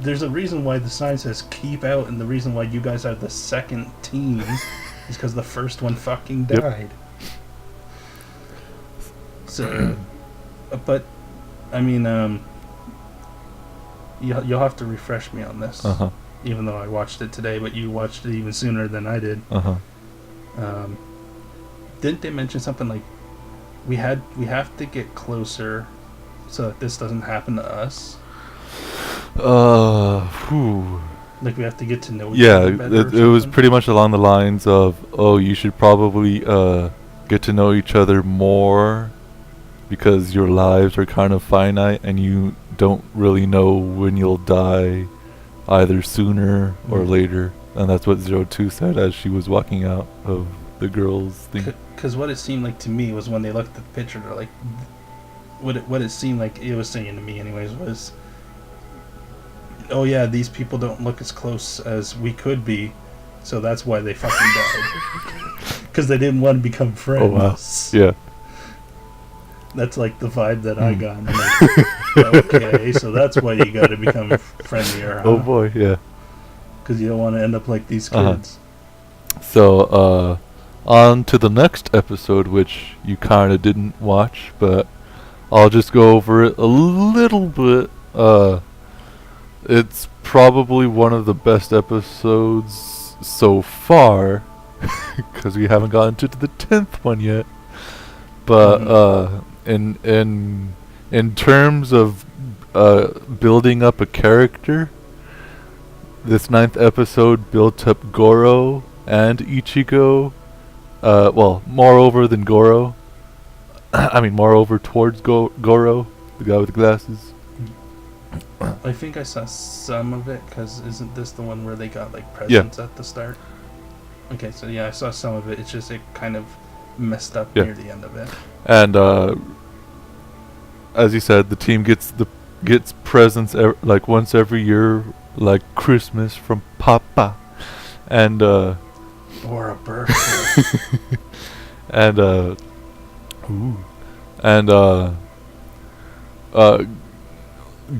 There's a reason why the sign says keep out, and the reason why you guys are the second team is because the first one fucking died. Yep. So, but, I mean, you'll have to refresh me on this. Even though I watched it today, but you watched it even sooner than I did. Didn't they mention something like we have to get closer so that this doesn't happen to us? Like we have to get to know each other better. It was pretty much along the lines of, oh, you should probably get to know each other more because your lives are kind of finite and you don't really know when you'll die, either sooner or later. And that's what 02 said as she was walking out of the girls' thing. Because what it seemed like to me was when they looked at the picture, they're like, what it seemed like it was saying to me, anyways, was, oh yeah, these people don't look as close as we could be, so that's why they fucking died. Because they didn't want to become friends. Oh wow. Yeah. That's like the vibe that I got. Like, okay, so that's why you got to become friendlier. Huh? Oh boy, yeah. Because you don't want to end up like these kids. So, on to the next episode, which you kind of didn't watch, but I'll just go over it a little bit. It's probably one of the best episodes so far, because we haven't gotten to the 10th one yet. But in terms of building up a character, this 9th episode built up Goro and Ichigo. Well, moreover than Goro. I mean, moreover towards Goro, the guy with the glasses. I think I saw some of it, because isn't this the one where they got like presents at the start? Okay, so yeah, I saw some of it. It's just it kind of messed up near the end of it. And as you said, the team gets presents like once every year, like Christmas from Papa, and or a birthday. and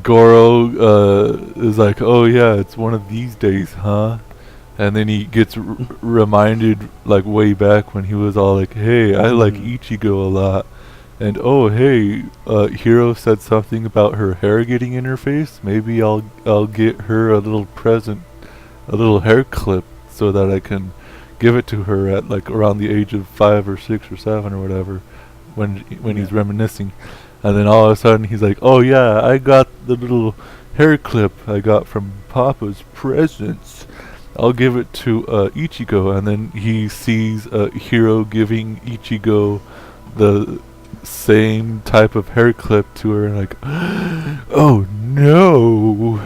Goro is like, oh yeah, it's one of these days, huh? And then he gets reminded, like, way back when he was all like, hey, I like Ichigo a lot. And, oh, hey, Hiro said something about her hair getting in her face. Maybe I'll get her a little present, a little hair clip, so that I can give it to her at, like, around the age of 5 or 6 or 7 or whatever, when he's reminiscing. And then all of a sudden he's like, oh, yeah, I got the little hair clip I got from Papa's presents. I'll give it to Ichigo. And then he sees Hiro giving Ichigo the same type of hair clip to her, and like, oh no,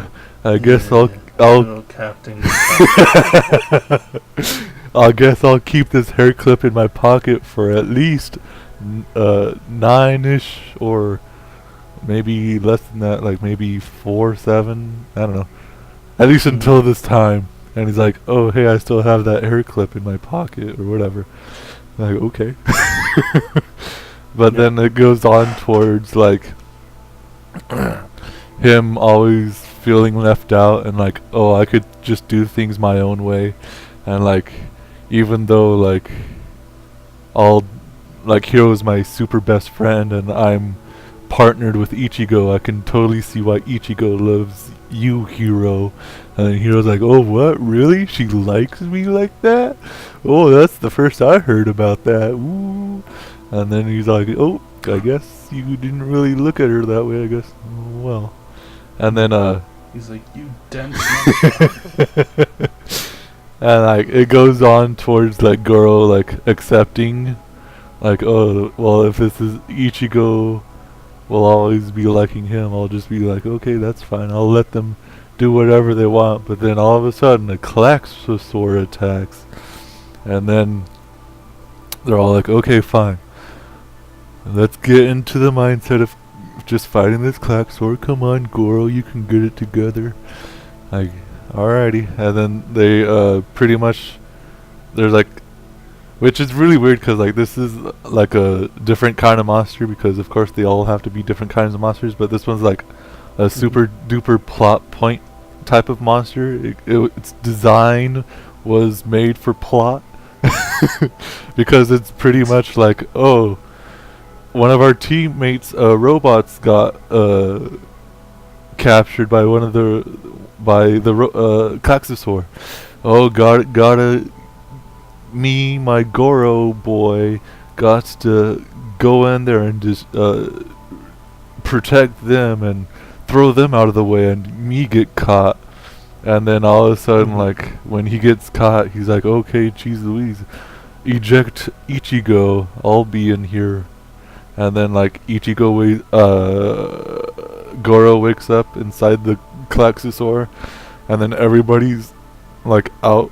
I guess I'll Captain. I guess I'll keep this hair clip in my pocket for at least 9-ish, or maybe less than that, like maybe 4, 7, I don't know, at least until this time. And he's like, oh hey, I still have that hair clip in my pocket or whatever. I'm like, okay. But then it goes on towards like him always feeling left out, and like, oh, I could just do things my own way. And like, even though like Hiro's my super best friend and I'm partnered with Ichigo, I can totally see why Ichigo loves you, Hiro. And then Hiro's like, oh, what, really? She likes me like that? Oh, that's the first I heard about that. Ooh. And then he's like, oh, I guess you didn't really look at her that way, I guess. Well. And then he's like, you dense. And like it goes on towards like Goro like accepting, like, oh well, if this is Ichigo will always be liking him, I'll just be like, okay, that's fine, I'll let them do whatever they want. But then all of a sudden a Klaxosaur attacks, and then they're all like, okay, fine, let's get into the mindset of just fighting this Klaxosaur. Come on, Goro, you can get it together. Like, alrighty. And then they pretty much, there's like, which is really weird because like this is like a different kind of monster, because of course they all have to be different kinds of monsters, but this one's like a super duper plot point type of monster. Its design was made for plot. Because it's pretty much like, oh, one of our teammates robots got captured by the Klaxosaur. Oh, gotta me, my Goro boy, got to go in there and just protect them and throw them out of the way, and me get caught. And then all of a sudden, like, when he gets caught, he's like, okay, geez Louise, eject Ichigo, I'll be in here. And then like Goro wakes up inside the Klaxosaur, and then everybody's like out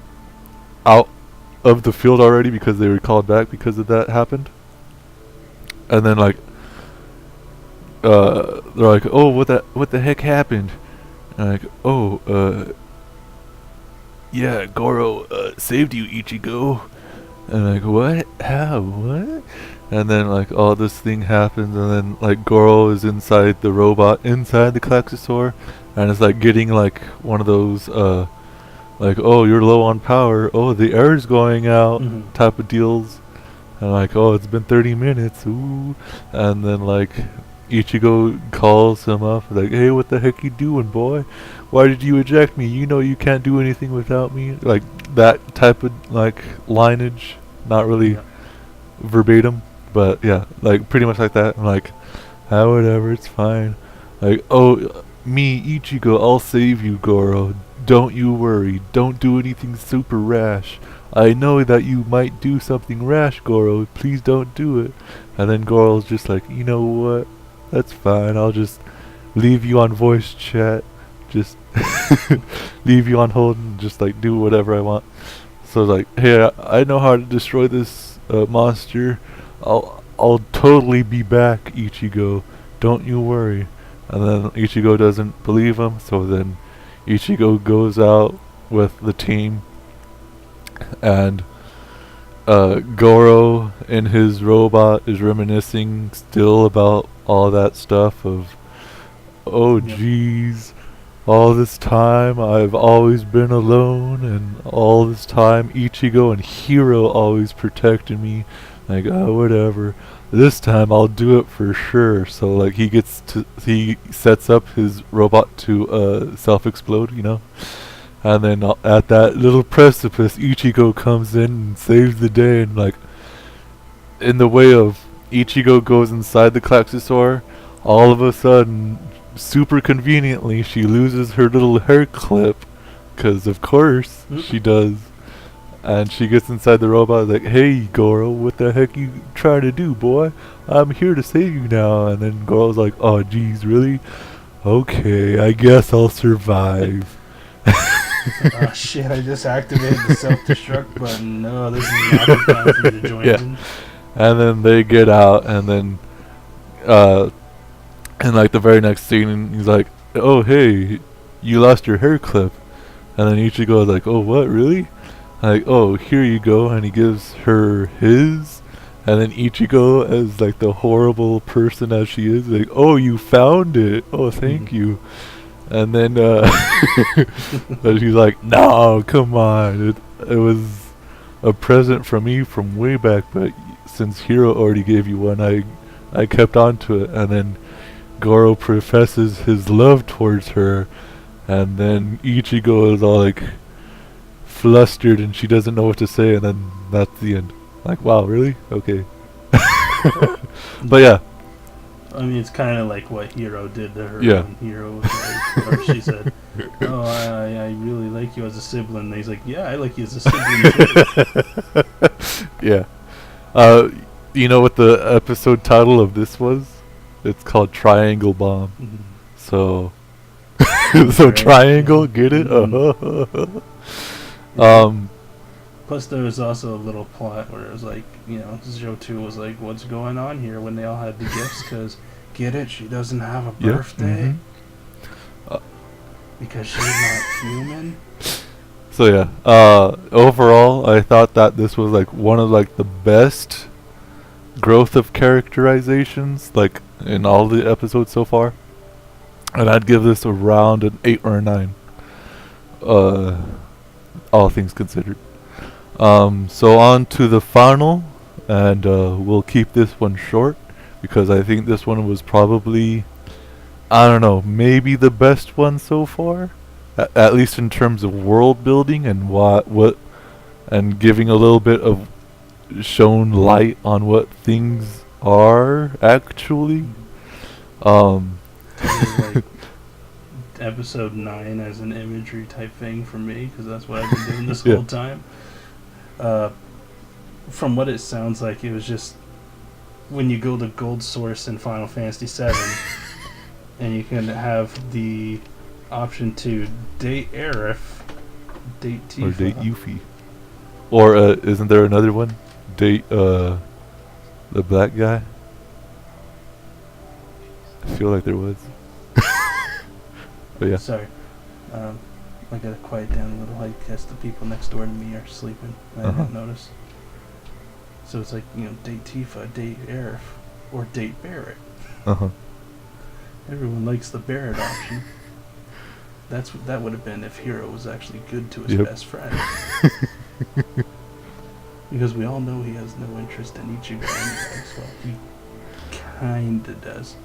of the field already because they were called back because of that happened. And then like they're like, oh, what the heck happened? And I'm like, oh, yeah, Goro saved you, Ichigo. And like, what? How? What? And then like all this thing happens, and then like Goro is inside the robot, inside the Klaxosaur, and it's like getting like one of those like, oh, you're low on power, oh, the air's going out type of deals. And like, oh, it's been 30 minutes, ooh. And then like Ichigo calls him up like, hey, what the heck you doing, boy? Why did you eject me? You know you can't do anything without me. Like that type of like lineage, not really verbatim, but yeah, like pretty much like that. I'm like, ah, whatever, it's fine. Like, oh, me, Ichigo, I'll save you, Goro. Don't you worry. Don't do anything super rash. I know that you might do something rash, Goro. Please don't do it. And then Goro's just like, you know what? That's fine. I'll just leave you on voice chat. Just leave you on hold and just like do whatever I want. So like, hey, I know how to destroy this monster. I'll totally be back, Ichigo. Don't you worry. And then Ichigo doesn't believe him. So then Ichigo goes out with the team. And Goro in his robot is reminiscing still about all that stuff of, oh jeez, all this time I've always been alone, and all this time Ichigo and Hiro always protected me. Like, oh, whatever. This time I'll do it for sure. So like he sets up his robot to self-explode, you know. And then at that little precipice, Ichigo comes in and saves the day. And like, in the way of Ichigo goes inside the Klaxosaur, all of a sudden, super conveniently, she loses her little hair clip. Because of course she does. And she gets inside the robot like, hey Goro, what the heck you trying to do, boy? I'm here to save you now. And then Goro's like, oh geez, really? Okay, I guess I'll survive. Oh shit, I just activated the self-destruct button. No, this is not the time for you to join in. And then they get out, and then in like the very next scene, he's like, oh hey, you lost your hair clip. And then Ichigo is like, oh what, really? Like, oh, here you go. And he gives her his. And then Ichigo, as like the horrible person as she is, like, oh, you found it. Oh, thank you. And then but she's like, no, come on. It was a present from me from way back, but since Hiro already gave you one, I kept on to it. And then Goro professes his love towards her, and then Ichigo is all like flustered and she doesn't know what to say, and then that's the end. Like, wow, really? Okay. But yeah, I mean, it's kind of like what Hiro did to her. Yeah. When Hiro was like, or she said, oh, I really like you as a sibling. And he's like, yeah, I like you as a sibling too. Yeah. You know what the episode title of this was? It's called Triangle Bomb. So, so triangle, get it? Plus, there was also a little plot where it was like, you know, Zhou was like, what's going on here when they all had the gifts? Because, get it, she doesn't have a birthday? Because she's not human? So yeah, overall, I thought that this was like one of like the best growth of characterizations like in all the episodes so far, and I'd give this around an 8 or a 9. All things considered. So on to the final, and we'll keep this one short because I think this one was probably, I don't know, maybe the best one so far, at least in terms of world building and what and giving a little bit of shown light on what things are actually. Like episode 9 as an imagery type thing for me, because that's what I've been doing this whole time. From what it sounds like, it was just when you go to Gold Source in Final Fantasy VII, and you can have the option to date Aerith, date Tifa, or date Yuffie, or isn't there another one? Date the black guy. feel like there was. But yeah. Sorry. I gotta quiet down a little. I guess the people next door to me are sleeping. I didn't notice. So it's like, date Tifa, date Aerith, or date Barrett. Everyone likes the Barrett option. That would have been if Hero was actually good to his best friend. Because we all know he has no interest in Ichigo anyway, so he kinda does.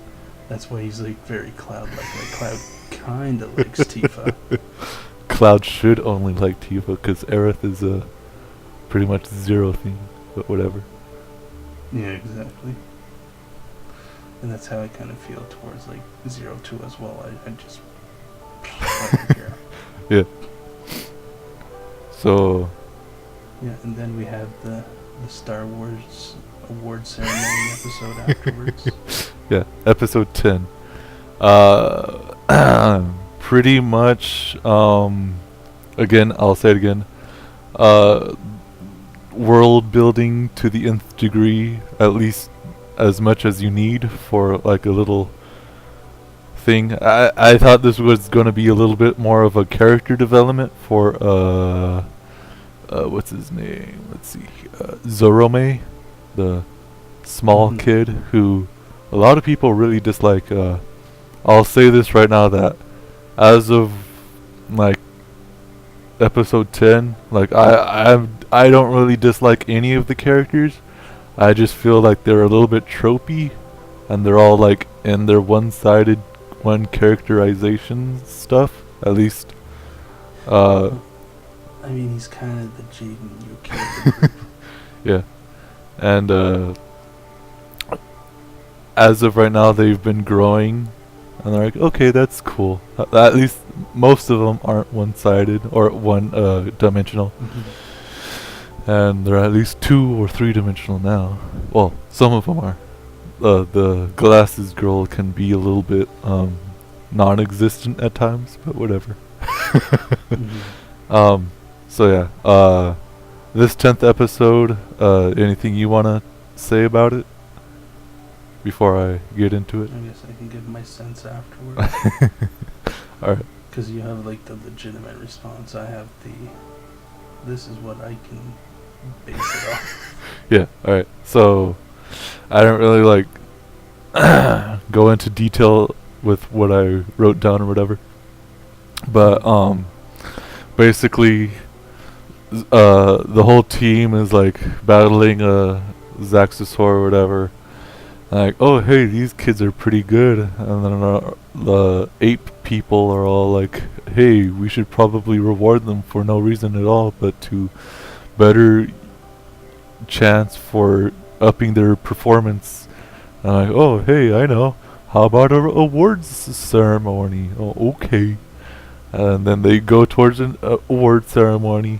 That's why he's like very Cloud-like. Like Cloud kinda likes Tifa. Cloud should only like Tifa because Aerith is a pretty much zero theme, but whatever. Yeah, exactly. And that's how I kind of feel towards like 02 as well. I just I don't care. Yeah. So. Yeah, and then we have the Star Wars award ceremony episode afterwards. Yeah, episode 10. Pretty much, again, I'll say it again, world building to the nth degree, at least as much as you need for like a little thing. I thought this was going to be a little bit more of a character development for, what's his name? Let's see, Zorome, the small kid who a lot of people really dislike. I'll say this right now that as of like episode 10, like I don't really dislike any of the characters. I just feel like they're a little bit tropey, and they're all like in their one-sided, one characterization stuff. At least, I mean, he's kind of the Jaden Yuki. Yeah, and as of right now, they've been growing, and they're like, okay, that's cool. At least most of them aren't one-sided or one-dimensional. And they're at least 2 or 3-dimensional now. Well, some of them are. The glasses girl can be a little bit non-existent at times, but whatever. So yeah, this 10th episode, anything you want to say about it before I get into it? I guess I can give my sense afterwards. Alright. Because you have like the legitimate response. I have this is what I can base it off. Yeah, alright. So, I don't really like go into detail with what I wrote down or whatever. But, basically, the whole team is like battling a Zaxxosaur or whatever. Like, oh hey, these kids are pretty good. And then the ape people are all like, hey, we should probably reward them for no reason at all, but to better chance for upping their performance. And I'm like, oh hey, I know. How about a awards ceremony? Oh, okay. And then they go towards an award ceremony.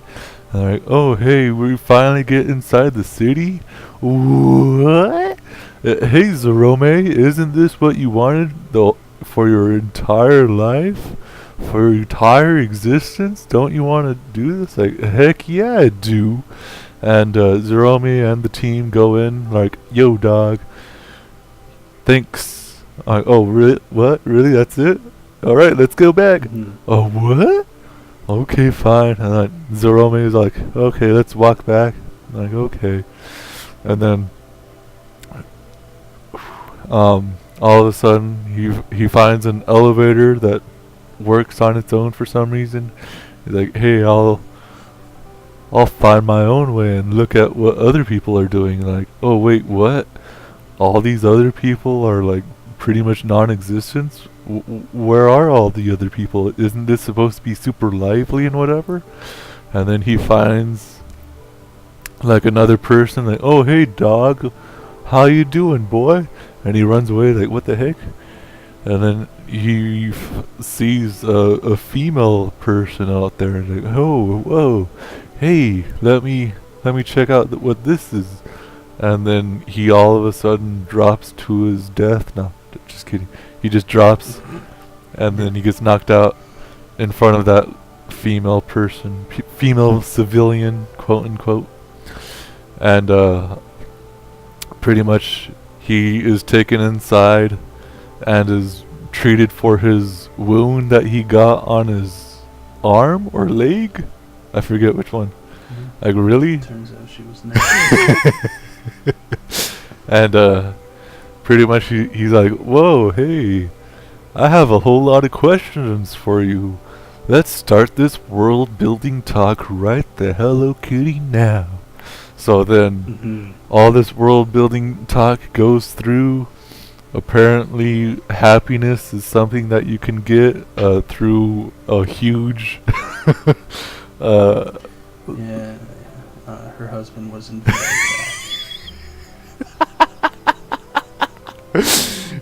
And they're like, oh hey, we finally get inside the city? What? Hey Zorome, isn't this what you wanted for your entire life? For your entire existence? Don't you want to do this? Like, heck yeah I do. And Zorome and the team go in like, yo dog, thanks. Like, oh really? What? Really? That's it? Alright, let's go back. Oh what? Okay, fine. And then Zorome is like, okay, let's walk back. I'm like, okay. And then all of a sudden he finds an elevator that works on its own for some reason. He's like, hey, I'll find my own way and look at what other people are doing. Like, oh wait, what? All these other people are like pretty much non-existent? Where are all the other people? Isn't this supposed to be super lively and whatever? And then he finds like another person, like, oh hey dog, how you doing boy? And he runs away like, what the heck? And then he sees a female person out there and like, oh whoa, hey, let me check out what this is. And then he all of a sudden drops to his death. No, just kidding. He just drops, and then he gets knocked out in front of that female person, female civilian, quote unquote. And pretty much he is taken inside and is treated for his wound that he got on his arm or leg. I forget which one. Like, really? Turns out she was naked. And pretty much he's like, whoa, hey, I have a whole lot of questions for you. Let's start this world building talk right the Hello Kitty now. So then all this world building talk goes through. Apparently happiness is something that you can get through a huge Yeah, her husband was involved.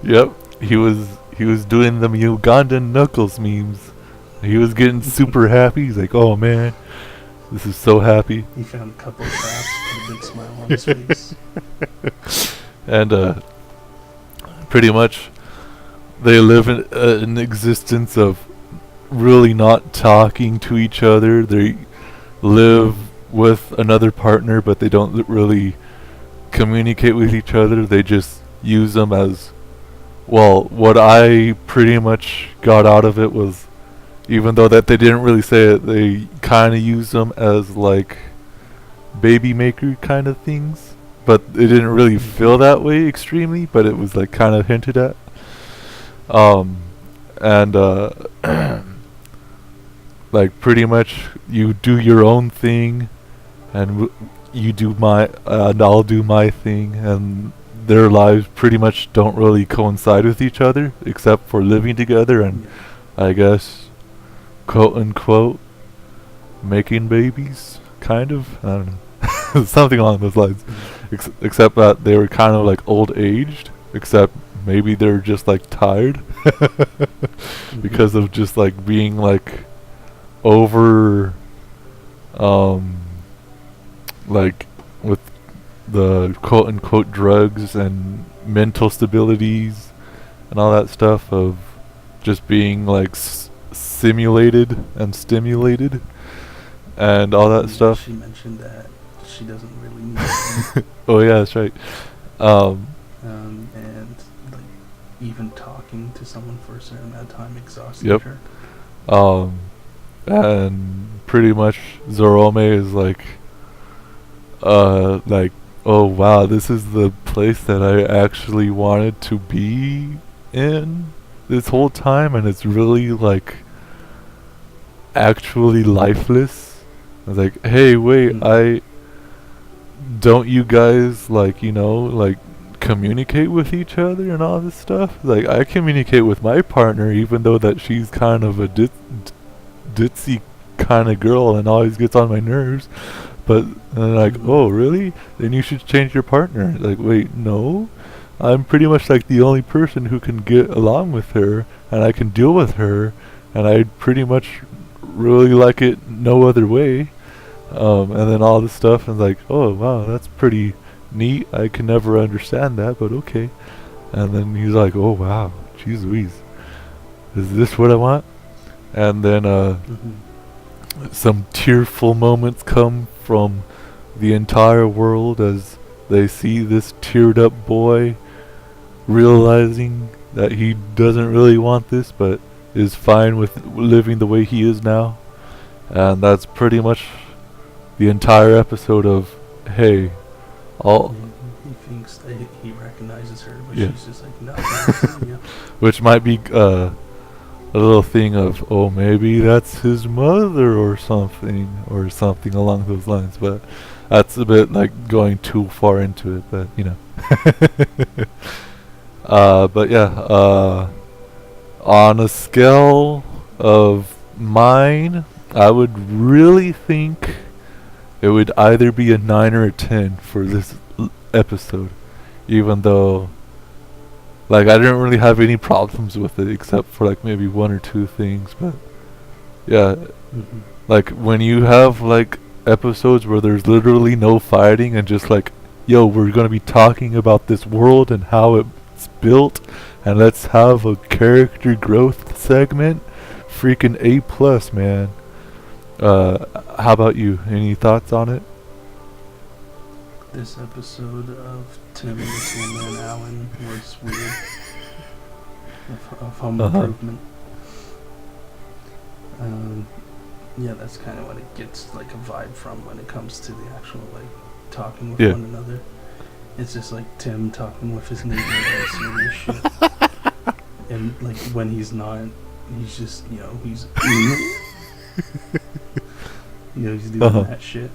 Yep, he was doing them Ugandan knuckles memes. He was getting super happy. He's like, oh man, this is so happy. He found a couple of traps, put a big smile on his face. And pretty much they live in an existence of really not talking to each other. They live with another partner, but they don't really communicate with each other. They just use them as, well, what I pretty much got out of it was, even though that they didn't really say it, they kind of use them as like baby maker kind of things, but it didn't really feel that way extremely, but it was like kind of hinted at. And like pretty much you do your own thing, and you do my, and I'll do my thing, and their lives pretty much don't really coincide with each other except for living together and I guess quote unquote making babies, kind of. I don't know. Something along those lines. Except that they were kind of like old aged, except maybe they're just like tired because of just like being like over like with the quote unquote drugs and mental stabilities and all that stuff of just being like simulated and stimulated and all that stuff. She mentioned that she doesn't really need them. Oh yeah, that's right. And like even talking to someone for a certain amount of time exhausted Yep. her. And pretty much Zorome is like, oh wow, this is the place that I actually wanted to be in this whole time, and it's really like actually lifeless. I was like, hey, wait, don't you guys like, you know, like communicate with each other and all this stuff? Like, I communicate with my partner, even though that she's kind of a ditzy kind of girl and always gets on my nerves. But and like, oh really? Then you should change your partner. Like, wait, no, I'm pretty much like the only person who can get along with her, and I can deal with her, and I pretty much really like it no other way. And then all this stuff, and like, oh wow, that's pretty neat. I can never understand that, but okay. And then he's like, oh wow, jeez Louise, is this what I want? And then some tearful moments come from the entire world as they see this teared up boy realizing that he doesn't really want this, but is fine with living the way he is now. And that's pretty much the entire episode of, hey, all... He thinks that he recognizes her, but Yeah. she's just like, no. Yeah. which might be a little thing of, oh, maybe that's his mother or something along those lines, but that's a bit like going too far into it, but you know. But yeah, on a scale of mine, I would really think it would either be a 9 or a 10 for this episode, even though like I didn't really have any problems with it except for like maybe one or two things. But yeah, like when you have like episodes where there's literally no fighting and just like, yo, we're gonna be talking about this world and how it's built, and let's have a character growth segment, freaking A+, man. How about you? Any thoughts on it? This episode of Tim, the Toolman Allen was weird. of home improvement. Yeah, that's kind of what it gets like a vibe from when it comes to the actual like talking with one another. It's just like Tim talking with his neighbor about serious shit, and like when he's not, he's just he's he's doing that shit.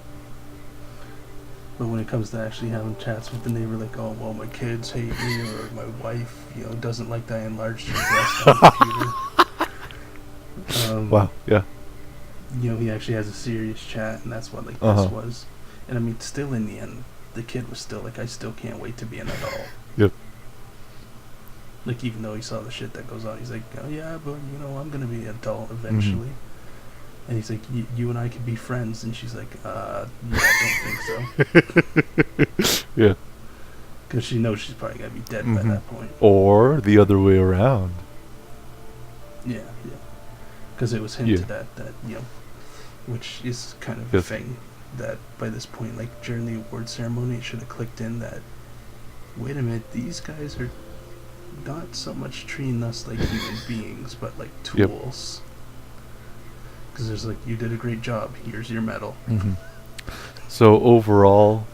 But when it comes to actually having chats with the neighbor, like, oh well, my kids hate me, or my wife doesn't like that I enlarged her breast on the computer. Wow. Yeah. He actually has a serious chat, and that's what like this was. And I mean, still in the end, the kid was still like, I still can't wait to be an adult. Yep. Like, even though he saw the shit that goes on, he's like, oh yeah, but I'm gonna be an adult eventually. And he's like, you and I could be friends. And she's like, yeah, I don't think so. Yeah. Because she knows she's probably gonna be dead by that point. Or the other way around. Yeah. Because it was hinted at that, which is kind of a thing that by this point, like during the award ceremony, it should have clicked in that, wait a minute, these guys are not so much treating us like human beings, but like tools. Because there's like, you did a great job, here's your medal. So overall,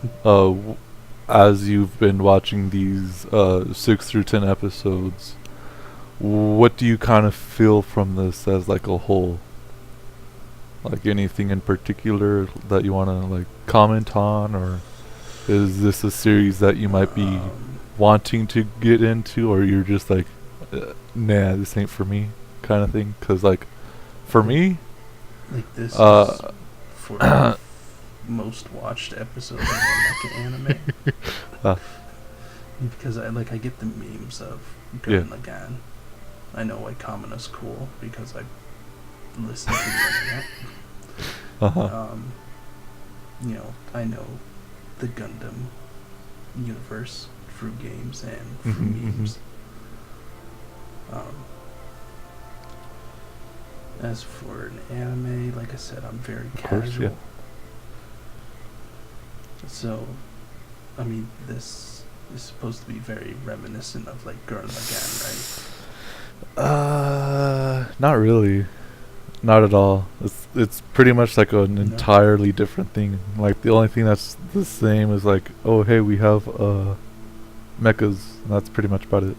as you've been watching these 6 through 10 episodes, what do you kind of feel from this as like a whole? Like anything in particular that you want to like comment on, or is this a series that you might be wanting to get into, or you're just like, nah, this ain't for me kind of thing? Because like for me, like this is for the most watched episode of like an anime. Because I get the memes of Gurren Lagann. I know I Kamina's cool because I listen to the internet. I know the Gundam universe through games and through memes. As for an anime, like I said, I'm very casual. So, I mean, this is supposed to be very reminiscent of like Gurren Lagann, right? Not really. Not at all. It's pretty much like an entirely different thing. Like the only thing that's the same is like, oh hey, we have mechas, and that's pretty much about it.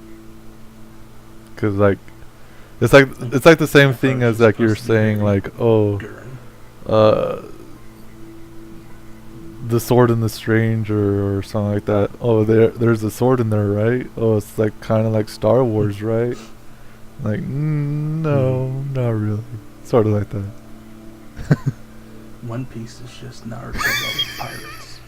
Cause like it's like the same thing as like you're saying like, oh the sword in the strange or something like that. Oh, there's a sword in there, right? Oh, it's like kind of like Star Wars, right? Like no, not really. Sort of like that. One Piece is just Naruto level pirates.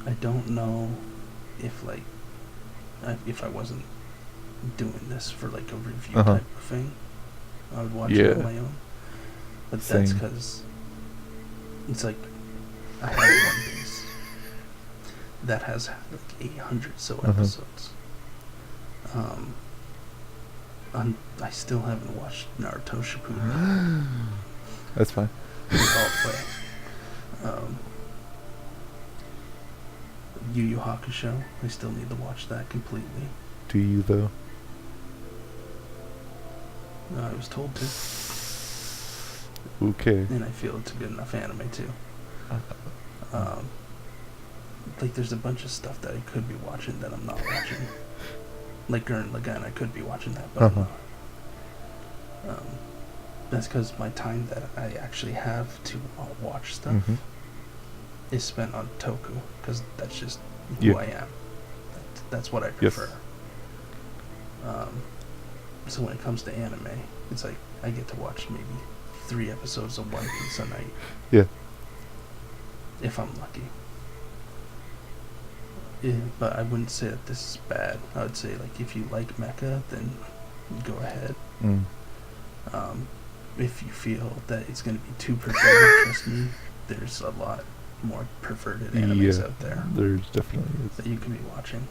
I don't know if like if I wasn't doing this for like a review type of thing, I would watch it on my own. But that's because it's like I have One Piece that has like 800 so episodes. I still haven't watched Naruto Shippuden. That's fine. All the way. Yu Yu Hakusho, I still need to watch that completely. Do you though? I was told to. Okay. And I feel it's a good enough anime too. Like there's a bunch of stuff that I could be watching that I'm not watching. Like Gurren Lagann, I could be watching that, but I'm not. That's because my time that I actually have to watch stuff is spent on Toku, because that's just who I am. That's what I prefer. So when it comes to anime, it's like I get to watch maybe 3 episodes of One Piece a night. Yeah. If I'm lucky. But I wouldn't say that this is bad. I would say like if you like mecha, then go ahead. If you feel that it's going to be too perverted, trust me, there's a lot more perverted animes out there. There's definitely is. That you can be watching.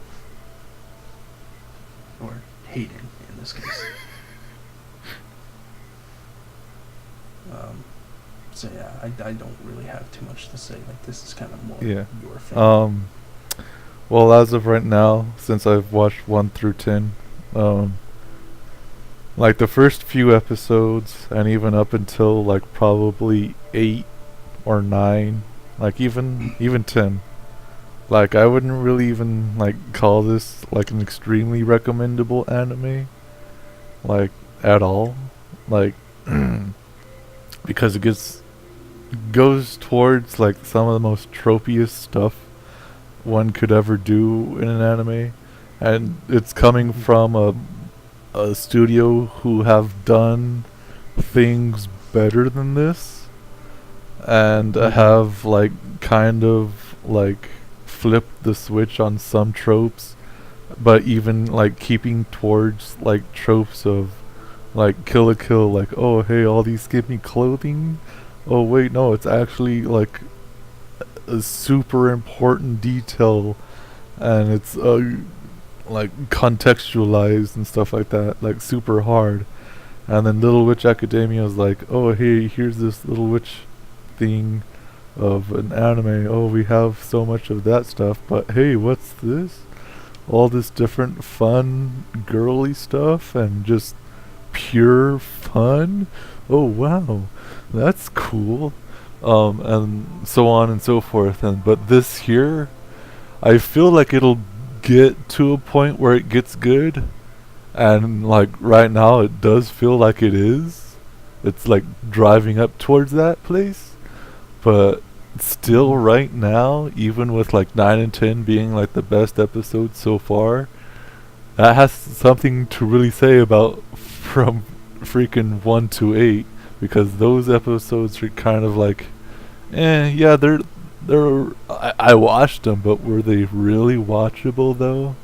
Or hating, in this case. So yeah, I don't really have too much to say. Like, this is kind of more Yeah. your thing. Well, as of right now, since I've watched 1 through 10, like the first few episodes, and even up until like probably 8 or 9, like even 10, like I wouldn't really even like call this like an extremely recommendable anime, like at all, like because it goes towards like some of the most tropiest stuff one could ever do in an anime, and it's coming from a studio who have done things better than this, and have like kind of like flipped the switch on some tropes, but even like keeping towards like tropes of like Kill la Kill, like, oh hey, all these give me clothing, oh wait, no, it's actually like a super important detail, and it's like contextualized and stuff like that, like super hard. And then Little Witch Academia is like, oh hey, here's this Little Witch thing of an anime, oh we have so much of that stuff, but hey, what's this? All this different fun girly stuff and just pure fun, oh wow, that's cool. And so on and so forth. And but this here, I feel like it'll get to a point where it gets good, and like right now it does feel like it is. It's like driving up towards that place, but still right now, even with like 9 and 10 being like the best episodes so far, that has something to really say about from freaking 1 to 8, because those episodes are kind of like, yeah, I watched them, but were they really watchable though?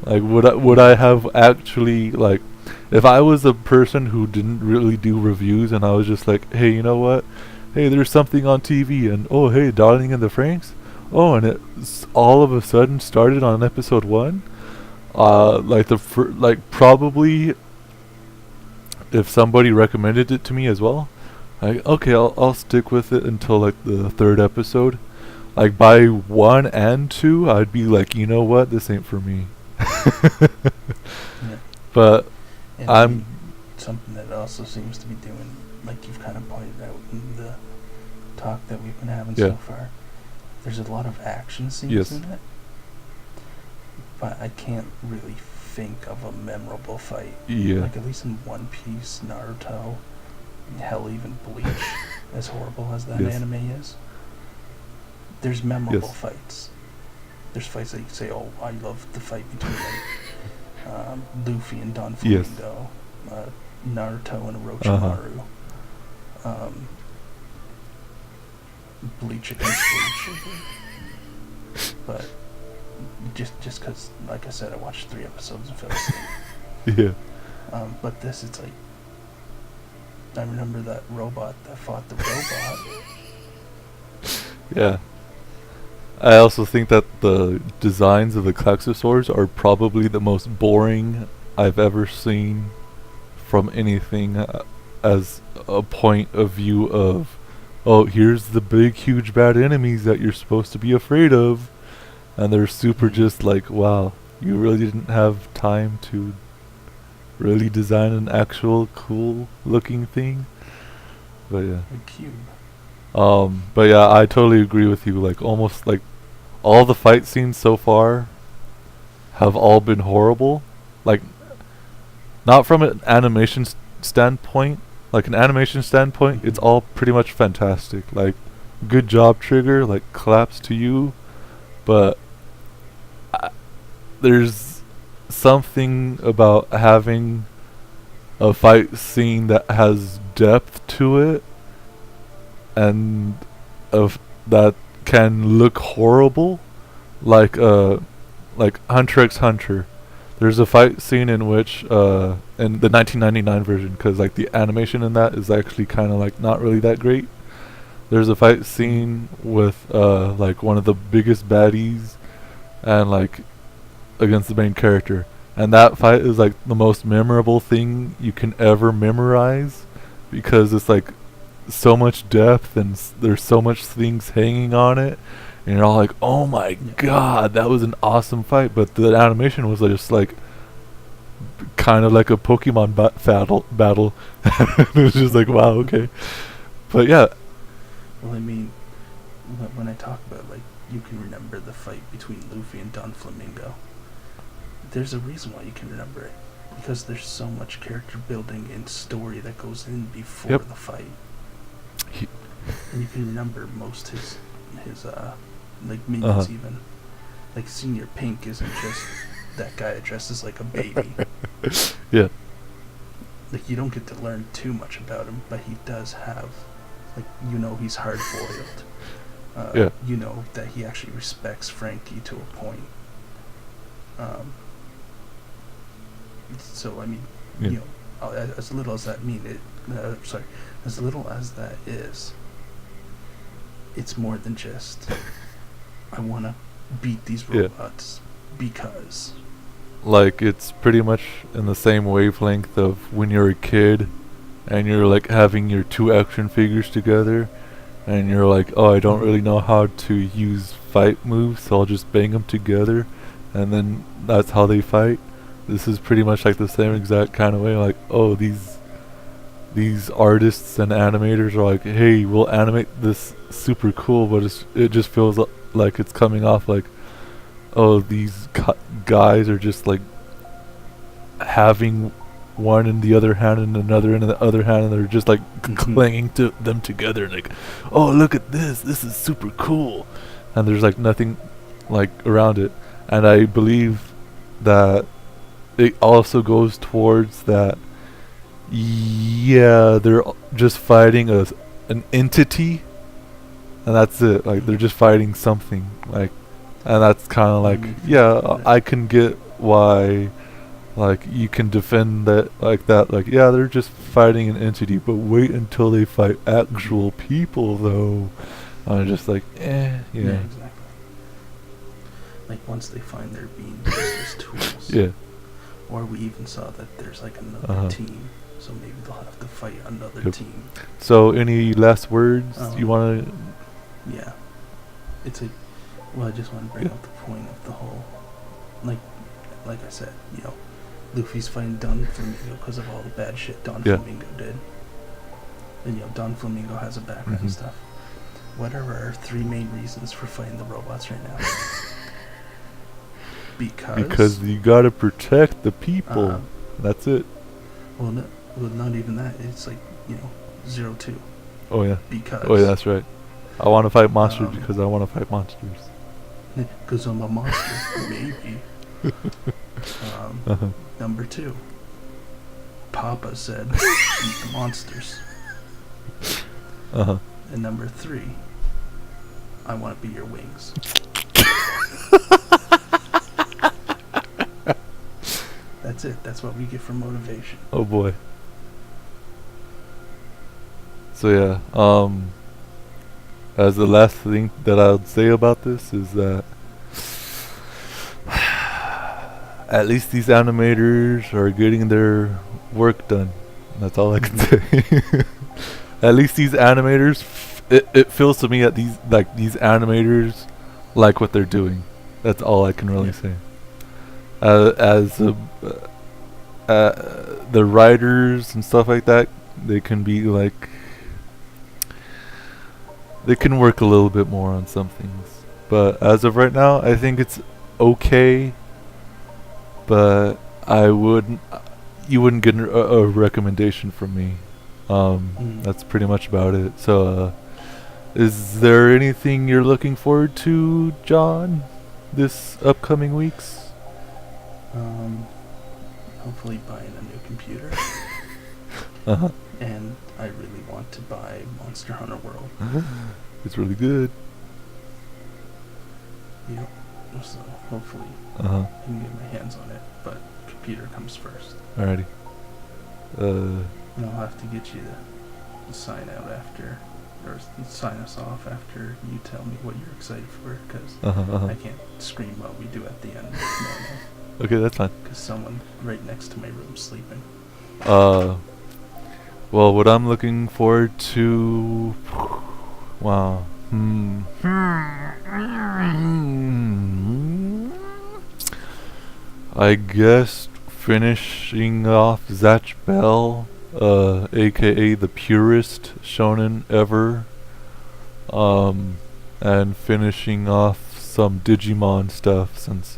Like, would I have actually, like, if I was a person who didn't really do reviews and I was just like, hey, you know what? Hey, there's something on TV, and oh hey, Darling in the Franxx. Oh, and it all of a sudden started on episode 1. Like like probably if somebody recommended it to me as well, like, okay, I'll stick with it until like the 3rd episode. Like by 1 and 2, I'd be like, you know what, this ain't for me. Yeah. But And I'm something that it also seems to be doing, like you've kind of pointed out in the talk that we've been having so far. There's a lot of action scenes in it, but I can't really think of a memorable fight. Yeah. Like, at least in One Piece, Naruto, hell, even Bleach, as horrible as that anime is, there's memorable fights. There's fights that you say, oh, I love the fight between like, Luffy and Don Flamingo, Naruto and Orochimaru, Bleach against Bleach. But just because, like I said, I watched 3 episodes and fell asleep. But this, it's like, I remember that robot that fought the robot. Yeah. I also think that the designs of the Klaxosaurs are probably the most boring I've ever seen from anything, as a point of view of, oh, here's the big, huge, bad enemies that you're supposed to be afraid of. And they're super just like, wow, you really didn't have time to really design an actual cool looking thing. But yeah. A cube. But yeah, I totally agree with you. Like, almost like all the fight scenes so far have all been horrible. Like, not from an animation standpoint. Like, an animation standpoint, it's all pretty much fantastic. Like, good job, Trigger. Like, claps to you. But there's something about having a fight scene that has depth to it, and of that can look horrible, like Hunter x Hunter. There's a fight scene in which in the 1999 version, because like the animation in that is actually kind of like not really that great. There's a fight scene with like one of the biggest baddies and like against the main character, and that fight is like the most memorable thing you can ever memorize, because it's like so much depth and there's so much things hanging on it, and you're all like, oh my Yeah. god, that was an awesome fight. But the animation was just like kind of like a Pokemon battle. It was just like, wow, okay. But yeah, Well, I mean, when I talk about, like, you can remember the fight between Luffy and Don Flamingo, there's a reason why you can remember it. Because there's so much character building and story that goes in before Yep. the fight. He- And you can remember most his like, minions Uh-huh. even. Like, Senior Pink isn't just that guy that dresses like a baby. yeah, Like, you don't get to learn too much about him, but he does have, like, he's hard-boiled. Yeah. You know that he actually respects Frankie to a point. So, I mean, Yeah. as little as that as little as that is, it's more than just, I want to beat these Yeah. robots because. like it's pretty much in the same wavelength of when you're a kid and you're like having your two action figures together and you're like, oh, I don't really know how to use fight moves, so I'll just bang them together and then that's how they fight. This is pretty much like the same exact kind of way, like, oh, these artists and animators are like, hey, we'll animate this super cool, but it just feels like it's coming off like, oh, these guys are just like having one in the other hand and another in the other hand, and they're just like clinging to them together, and like, oh, look at this is super cool, and there's like nothing like around it. And I believe that it also goes towards that, yeah, they're just fighting an entity, and that's it. Like, they're just fighting something, like, and that's kind of like, yeah, I can get why, like, you can defend that like that. Like, yeah, they're just fighting an entity, but wait until they fight actual people, though. I'm just like, yeah. Exactly. Like, once they find their being used as tools. Yeah. Or we even saw that there's like another Uh-huh. team, so maybe they'll have to fight another Yep. team. So, any last words you want to? Yeah. It's a. Well, I just want to bring Yeah. up the point of the whole. Like I said, Luffy's fighting Don Flamingo because of all the bad shit Don Yeah. Flamingo did. And, Don Flamingo has a background Mhm. and stuff. What are our three main reasons for fighting the robots right now? Because you gotta protect the people. That's it. Well, not even that. It's like, 02. Oh yeah. Because. Oh yeah, that's right. I want to fight monsters Um, because I want to fight monsters. Because I'm a monster. Maybe. Uh-huh. Number 2. Papa said, eat the monsters. Uh-huh. And number 3, I want to be your wings. That's it. That's what we get for motivation. Oh boy. So yeah, as the last thing that I would say about this is that at least these animators are getting their work done. That's all I can say. At least these animators, it feels to me that these animators like what they're doing. That's all I can really say. The writers and stuff like that, they can be like, they can work a little bit more on some things. But as of right now, I think it's okay. But you wouldn't get a recommendation from me. That's pretty much about it. So, is there anything you're looking forward to, John, this upcoming weeks? Hopefully buying a new computer. Uh-huh. And I really want to buy Monster Hunter World. It's really good. Yep. So hopefully Uh-huh. I can get my hands on it. But computer comes first. Alrighty. And I'll have to get you to sign out after, or sign us off after you tell me what you're excited for, because I can't scream what we do at the end. Okay, that's fine. Because someone right next to my room sleeping. Well, what I'm looking forward to, wow, I guess finishing off Zatch Bell, aka the purest shonen ever, and finishing off some Digimon stuff since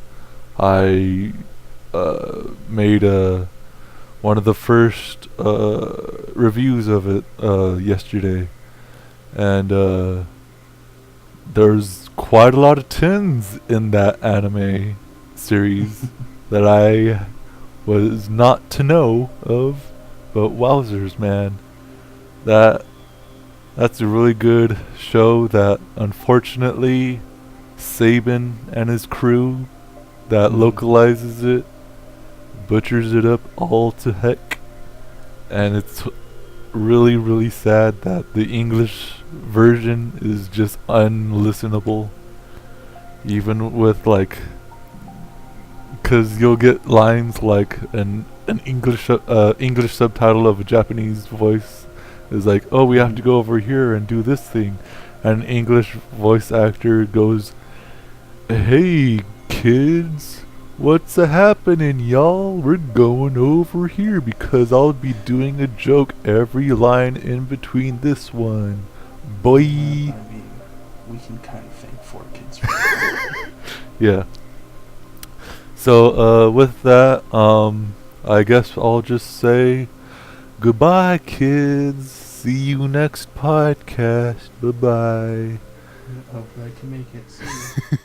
I made one of the first reviews of it yesterday, and there's quite a lot of tins in that anime series that I was not to know of, but wowzers, man, that's a really good show that unfortunately Saban and his crew that localizes it butchers it up all to heck, and it's really, really sad that the English version is just unlistenable, even with like, cause you'll get lines like an English subtitle of a Japanese voice is like, oh, we have to go over here and do this thing, and an English voice actor goes, hey kids, what's a happening, y'all? We're going over here because I'll be doing a joke every line in between this one. Boy. I mean, we can kind of thank 4Kids for that. Yeah. So, with that, I guess I'll just say goodbye, kids. See you next podcast. Bye-bye. Hopefully I can make it. See you.